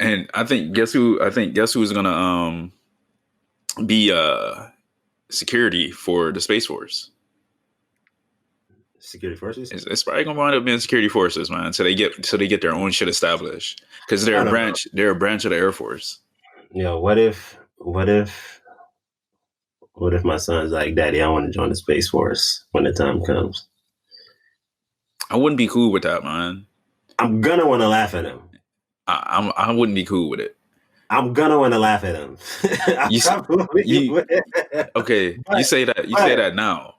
And I think guess who's gonna be security for the Space Force? Security forces? It's probably gonna wind up being security forces, man. So they get their own shit established because they're a branch of the Air Force. You know, what if my son's like, Daddy, I want to join the Space Force when the time comes? I wouldn't be cool with that, man. I'm gonna want to laugh at him. I wouldn't be cool with it. I'm gonna want to laugh at him. Okay, you say that now.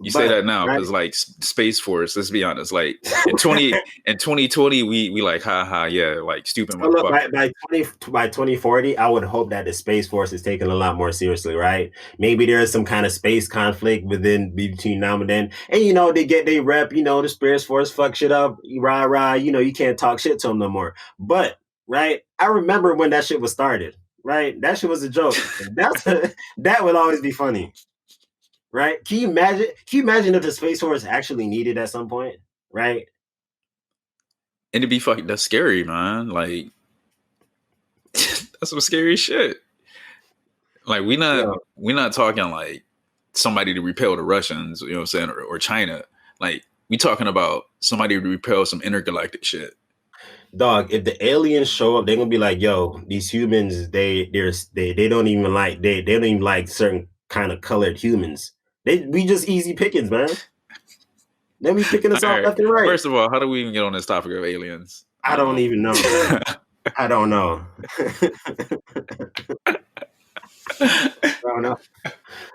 You say that now because like Space Force. Let's be honest. Like in 2020, we like yeah, like stupid. Look, by 2040, I would hope that the Space Force is taken a lot more seriously, right? Maybe there is some kind of space conflict between now and then, and you know they rep, you know, the Space Force fuck shit up, rah, you know, you can't talk shit to them no more. But right, I remember when that shit was started. Right, that shit was a joke. That would always be funny. Right? Can you imagine if the Space Force actually needed at some point? Right? And it'd be fucking that's scary, man. Like that's some scary shit. Like we're not talking like somebody to repel the Russians, you know what I'm saying, or China. Like we talking about somebody to repel some intergalactic shit. Dog, if the aliens show up, they're gonna be like, yo, these humans, they don't even like certain kind of colored humans. We just easy pickings, man. They be picking us off left and right. First of all, how do we even get on this topic of aliens? I don't even know. I don't know. I don't know.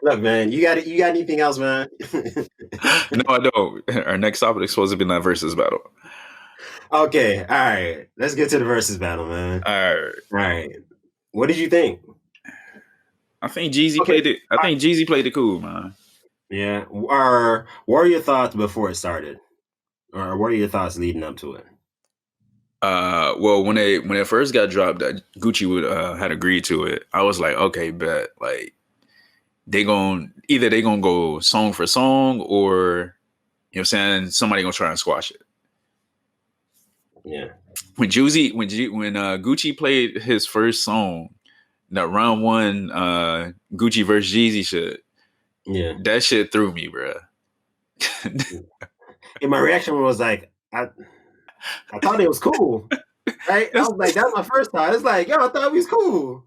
Look, man, you got anything else, man? No, I don't. Our next topic is supposed to be that versus battle. Okay, all right. Let's get to the versus battle, man. All right. What did you think? I think Jeezy played it. I think Jeezy played it cool, man. Yeah. What are your thoughts before it started? Or what are your thoughts leading up to it? Well, when it first got dropped, that Gucci had agreed to it. I was like, okay, bet. Like they gonna go song for song, or you know what I'm saying, somebody gonna try and squash it. Yeah. When Gucci played his first song, that round one Gucci versus Jeezy shit. Yeah. That shit threw me, bro. And my reaction was like, I thought it was cool. Right? I was like, that's my first thought. It's like, yo, I thought it was cool.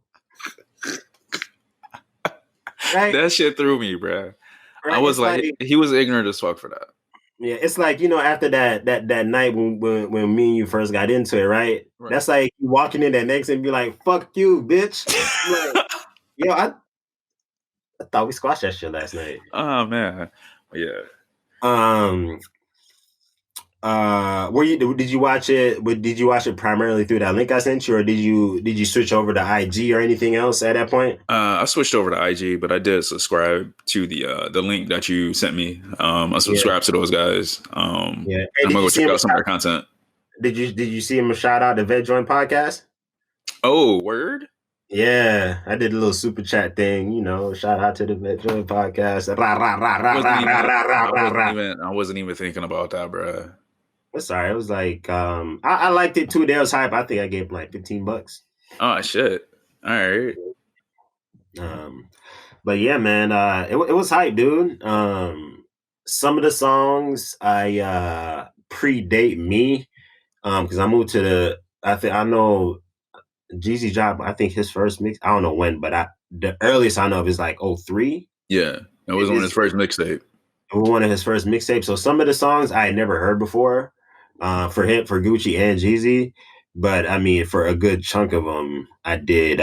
Right? That shit threw me, bro. Right? I was like, he was ignorant as fuck for that. Yeah, it's like, you know, after that night when me and you first got into it, right? That's like you walking in that next and be like, fuck you, bitch. Like, yo, I thought we squashed that shit last night. Oh man. Yeah. Did you watch it? Did you watch it primarily through that link I sent you, or did you switch over to IG or anything else at that point? I switched over to IG, but I did subscribe to the link that you sent me. I subscribed to those guys. I'm gonna go check out some of their content. Did you see him a shout out to Vet Joint Podcast? Oh, word. Yeah, I did a little super chat thing, you know, shout out to the Vet Joint Podcast. I wasn't even thinking about that, bro. Sorry, it was like I liked it too. There was hype. I think I gave like $15. Oh shit! All right. But yeah, man, it was hype, dude. Some of the songs I predate me, because I moved to I know Jeezy dropped, I think his first mix. I don't know when, but the earliest I know of is like 2003. Yeah, that was on his first mixtape. One of his first mixtapes. So some of the songs I had never heard before, for Gucci and Jeezy, but I mean, for a good chunk of them, I did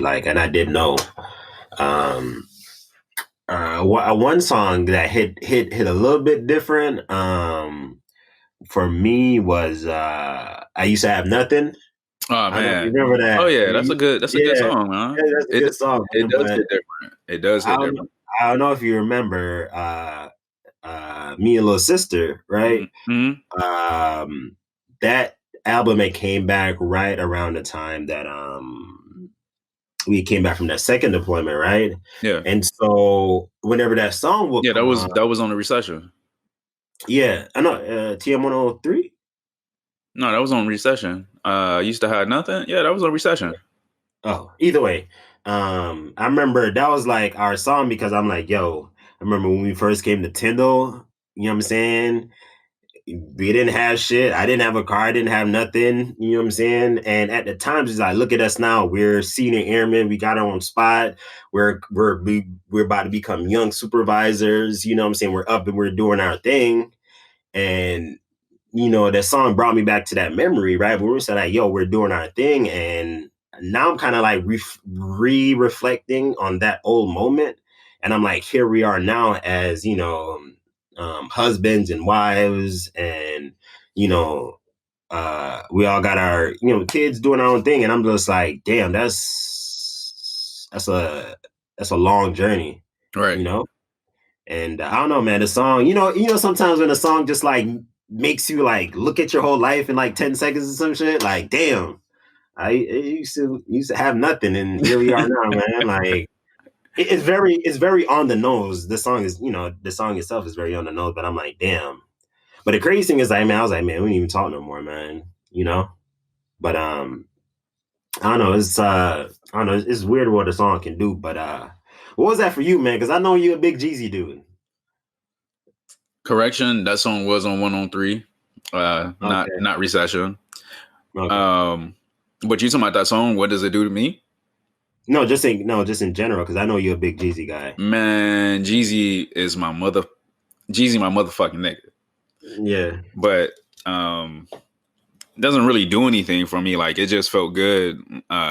like, and I did know. One song that hit a little bit different for me was I Used to Have Nothing. Oh man, I don't know if you remember that. Oh yeah, that's a good song, man. Yeah, that's a good song. It does hit different. It does hit different. I don't know if you remember Me and Little Sister, right? Mm-hmm. That album, it came back right around the time that we came back from that second deployment, right? Yeah. And so whenever that song would that was on the Recession. Yeah, I know. TM 103. No, that was on Recession. Used to Have Nothing. Yeah, that was on Recession. Oh, either way, I remember that was like our song because I'm like, yo, I remember when we first came to Tyndall. You know what I'm saying? We didn't have shit. I didn't have a car. I didn't have nothing. You know what I'm saying? And at the time, it's like, look at us now. We're senior airmen. We got our own spot. We're about to become young supervisors. You know what I'm saying? We're up and we're doing our thing. And you know, that song brought me back to that memory, right? Where we said like, yo, we're doing our thing. And now I'm kind of like reflecting on that old moment. And I'm like, here we are now as, you know, husbands and wives, and, you know, we all got our, you know, kids doing our own thing. And I'm just like, damn, that's a long journey, right? You know? And I don't know, man, the song, you know, sometimes when a song just like makes you like look at your whole life in like 10 seconds or some shit, like, damn, I used to have nothing, and here we are now, man. Like, it's very on the nose. The song is, you know, the song itself is very on the nose, but I'm like, damn. But the crazy thing is, like, man, I was like, man, we don't even talk no more, man. You know? But I don't know. It's weird what the song can do. But what was that for you, man? Because I know you're a big Jeezy dude. Correction, that song was on 103. Not Recession. Okay. But you talking about that song, What Does It Do to Me? No, just in general, because I know you're a big Jeezy guy. Man, Jeezy my motherfucking nigga. Yeah. But it doesn't really do anything for me. Like, it just felt good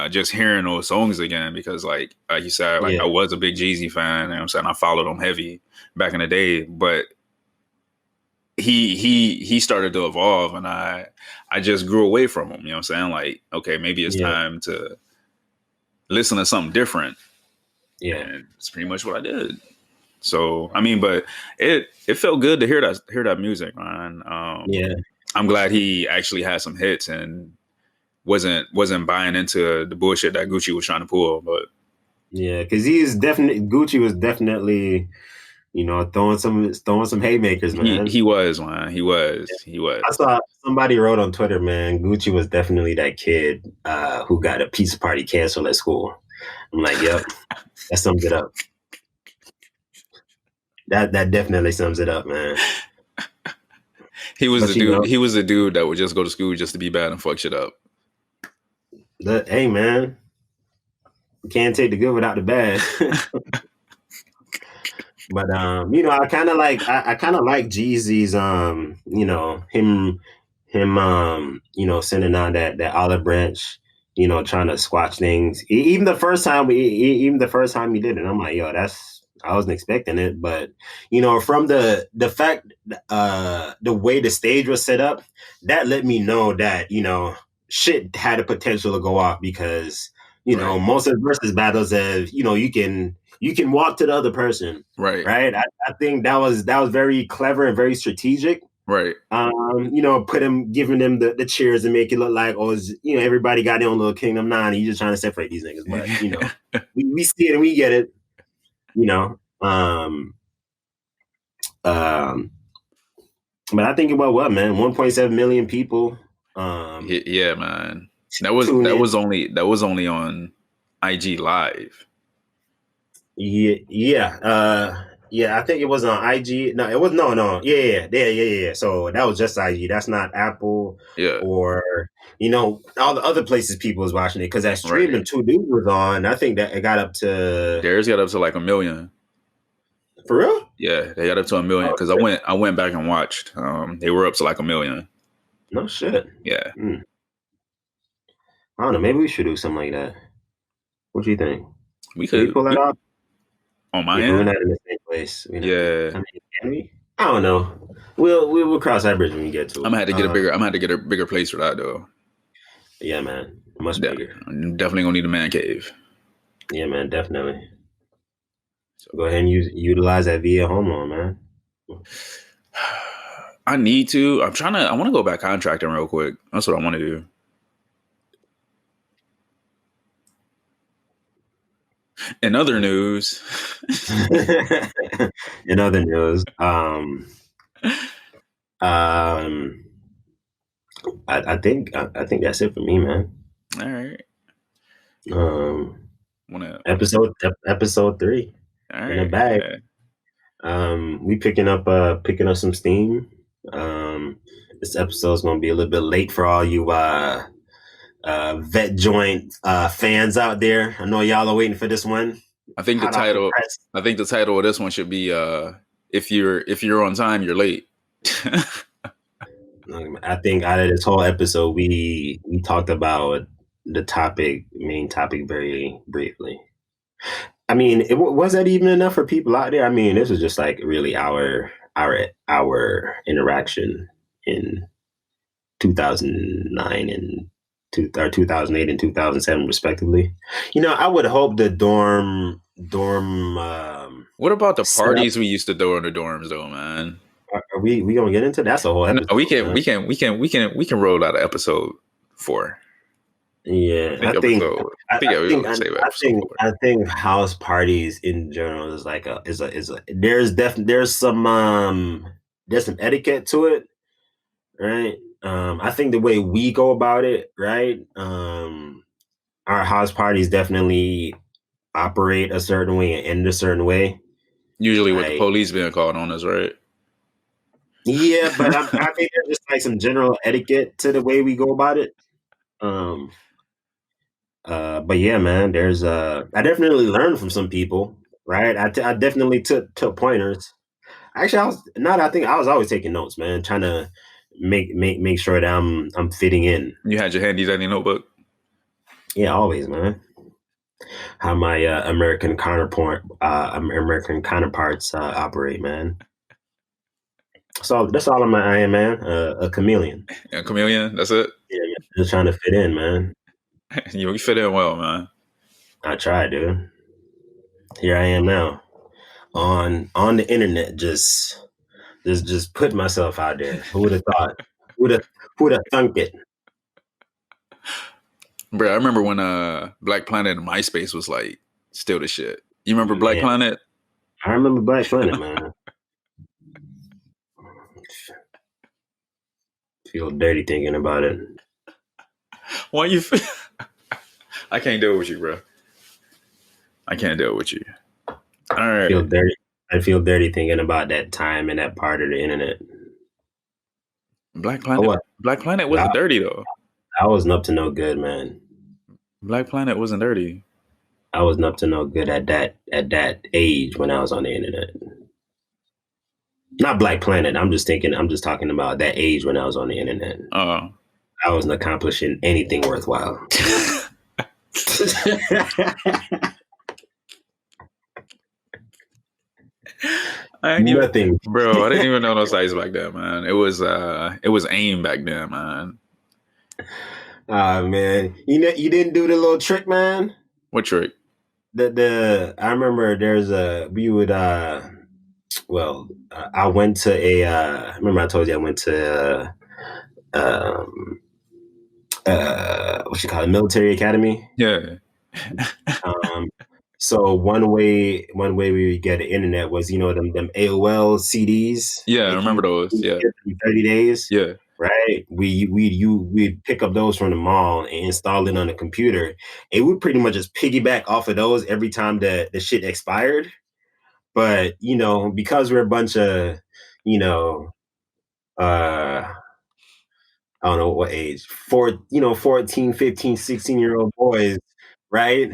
just hearing those songs again, because like you said, like, I was a big Jeezy fan, you know what I'm saying? I followed him heavy back in the day, but he started to evolve, and I just grew away from him, you know what I'm saying? Like, okay, maybe it's time to listen to something different. Yeah. And it's pretty much what I did. So, I mean, but it felt good to hear that music, man. I'm glad he actually had some hits and wasn't buying into the bullshit that Gucci was trying to pull. But yeah, because Gucci was definitely, you know, throwing some haymakers, man. He was, man. He was. I saw somebody wrote on Twitter, man, Gucci was definitely that kid who got a pizza party canceled at school. I'm like, yep, that sums it up. That definitely sums it up, man. He was the dude. Know, he was the dude that would just go to school just to be bad and fuck shit up. Hey, man, you can't take the good without the bad. But you know, I kind of like Jeezy's you know, him you know, sending on that olive branch, you know, trying to squash things. Even the first time he did it, I'm like, yo, I wasn't expecting it. But you know, from the fact the way the stage was set up, that let me know that, you know, shit had a potential to go off, because you know, most of the versus battles have, you know, you can walk to the other person. Right. I think that was very clever and very strategic. Right. You know, giving them the cheers and make it look like, oh, you know, everybody got their own little kingdom now, and you're just trying to separate these niggas. But, you know, we see it and we get it, you know. But I think about what, man, 1.7 million people. Yeah, man. That was only on IG Live. Yeah, I think it was on IG. No, it was no. Yeah. So that was just IG. That's not Apple. Yeah. Or, you know, all the other places people was watching it, because that streaming 2 dudes was on. I think that it got up to. Theirs got up to like 1 million. For real? Yeah, they got up to 1 million, because I went back and watched. They were up to like 1 million. No shit. Yeah. I don't know. Maybe we should do something like that. What do you think? We could pull that off. On my Yeah, end? we're not in the same place. Yeah. I mean, can we? I don't know. We'll cross that bridge when we get to it. I'm gonna have to get a bigger place for that though. Yeah, man. Much bigger. I'm definitely gonna need a man cave. Yeah, man, definitely. So go ahead and utilize that via home loan, man. I need to. I want to go back contracting real quick. That's what I want to do. In other news, I think that's it for me, man. All right. Episode 3 all in the bag. We picking up some steam. This episode's gonna be a little bit late for all you Vet Joint fans out there. I know y'all are waiting for this one. I think the title of this one should be if you're on time, you're late. I think out of this whole episode, we talked about the main topic very briefly. I mean, was that even enough for people out there? I mean, this was just like really our interaction in 2009 and 2008 and 2007 respectively. I would hope the dorm what about the parties we used to throw in the dorms though, man? Are we gonna get into that? That's a whole episode. No, we can roll out an episode 4. Yeah, I think house parties in general is like there's some etiquette to it, right? I think the way we go about it, right? Our house parties definitely operate a certain way and end a certain way. Usually with the police being called on us, right? Yeah, but I think there's just like some general etiquette to the way we go about it. But yeah, man, there's I definitely learned from some people, right? I definitely took pointers. Actually, I was always taking notes, man, trying to make sure that I'm fitting in. You had your handy dandy notebook? Yeah, always, man. How my American counterparts operate, man. So that's all I am, man. A chameleon. A chameleon. That's it. Yeah, just trying to fit in, man. You fit in well, man. I try, dude. Here I am now, on the internet, just put myself out there. Who would have thought? Who'd have thunk it? Bro, I remember when Black Planet and MySpace was like still the shit. You remember Black Planet? I remember Black Planet, man. Feel dirty thinking about it. Why you? I can't deal with you, bro. I can't deal with you. All right. I feel dirty thinking about that time and that part of the internet. Black Planet. Black Planet wasn't dirty though. I wasn't up to no good, man. Black Planet wasn't dirty. I wasn't up to no good at that age when I was on the internet. Not Black Planet. I'm just talking about that age when I was on the internet. Oh. I wasn't accomplishing anything worthwhile. Nothing. Bro, I didn't even know those sites back then, man. It was AIM back then, man. Man. You didn't do the little trick, man? What trick? I remember I went to remember I told you I went to what you call it, military academy. Yeah. So one way we would get the internet was, them AOL CDs. Yeah, I remember those. Yeah. 30 days. Yeah. Right. We'd pick up those from the mall and install it on the computer. And we pretty much just piggyback off of those every time the shit expired. But, because we're a bunch of, I don't know what age, 14, 15, 16-year-old boys, right?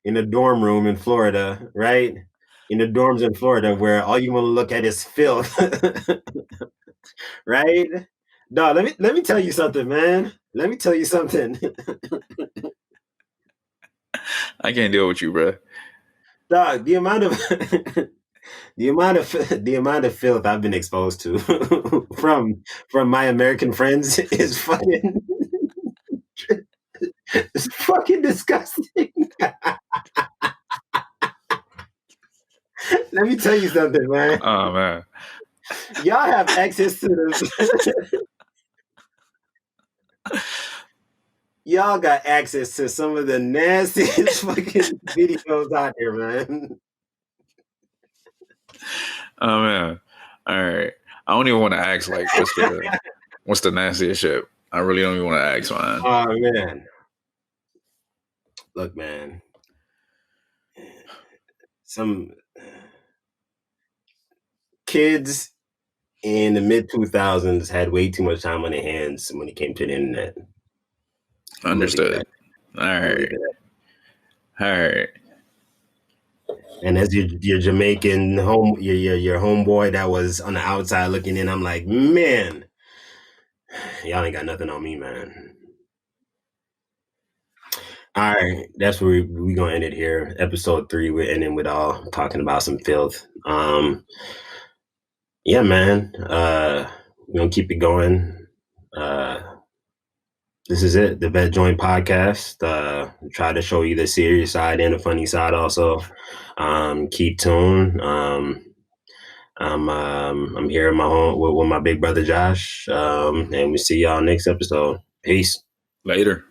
In a dorm room in Florida, right? In the dorms in Florida where all you want to look at is filth. Right? No, let me tell you something, man. Let me tell you something. I can't deal with you, bro. Dog, the amount of the amount of filth I've been exposed to from my American friends is fucking it's fucking disgusting. Let me tell you something, man. Oh man, y'all have access to the. Y'all got access to some of the nastiest fucking videos out there, man. Oh man. All right. I don't even want to ask like what's the nastiest shit. I really don't even want to ask, man. Oh man. Look, man. Some kids in the mid 2000s had way too much time on their hands when it came to the internet. Understood. All right. All right. And as your Jamaican your homeboy that was on the outside looking in, I'm like, man, y'all ain't got nothing on me, man. All right, that's where we gonna end it here. Episode 3, we're ending with all talking about some filth. Yeah, man. We're gonna keep it going. This is it, the Vet Joint Podcast. Try to show you the serious side and the funny side also. Keep tuned. I'm here in my home with my big brother Josh. And we see y'all next episode. Peace. Later.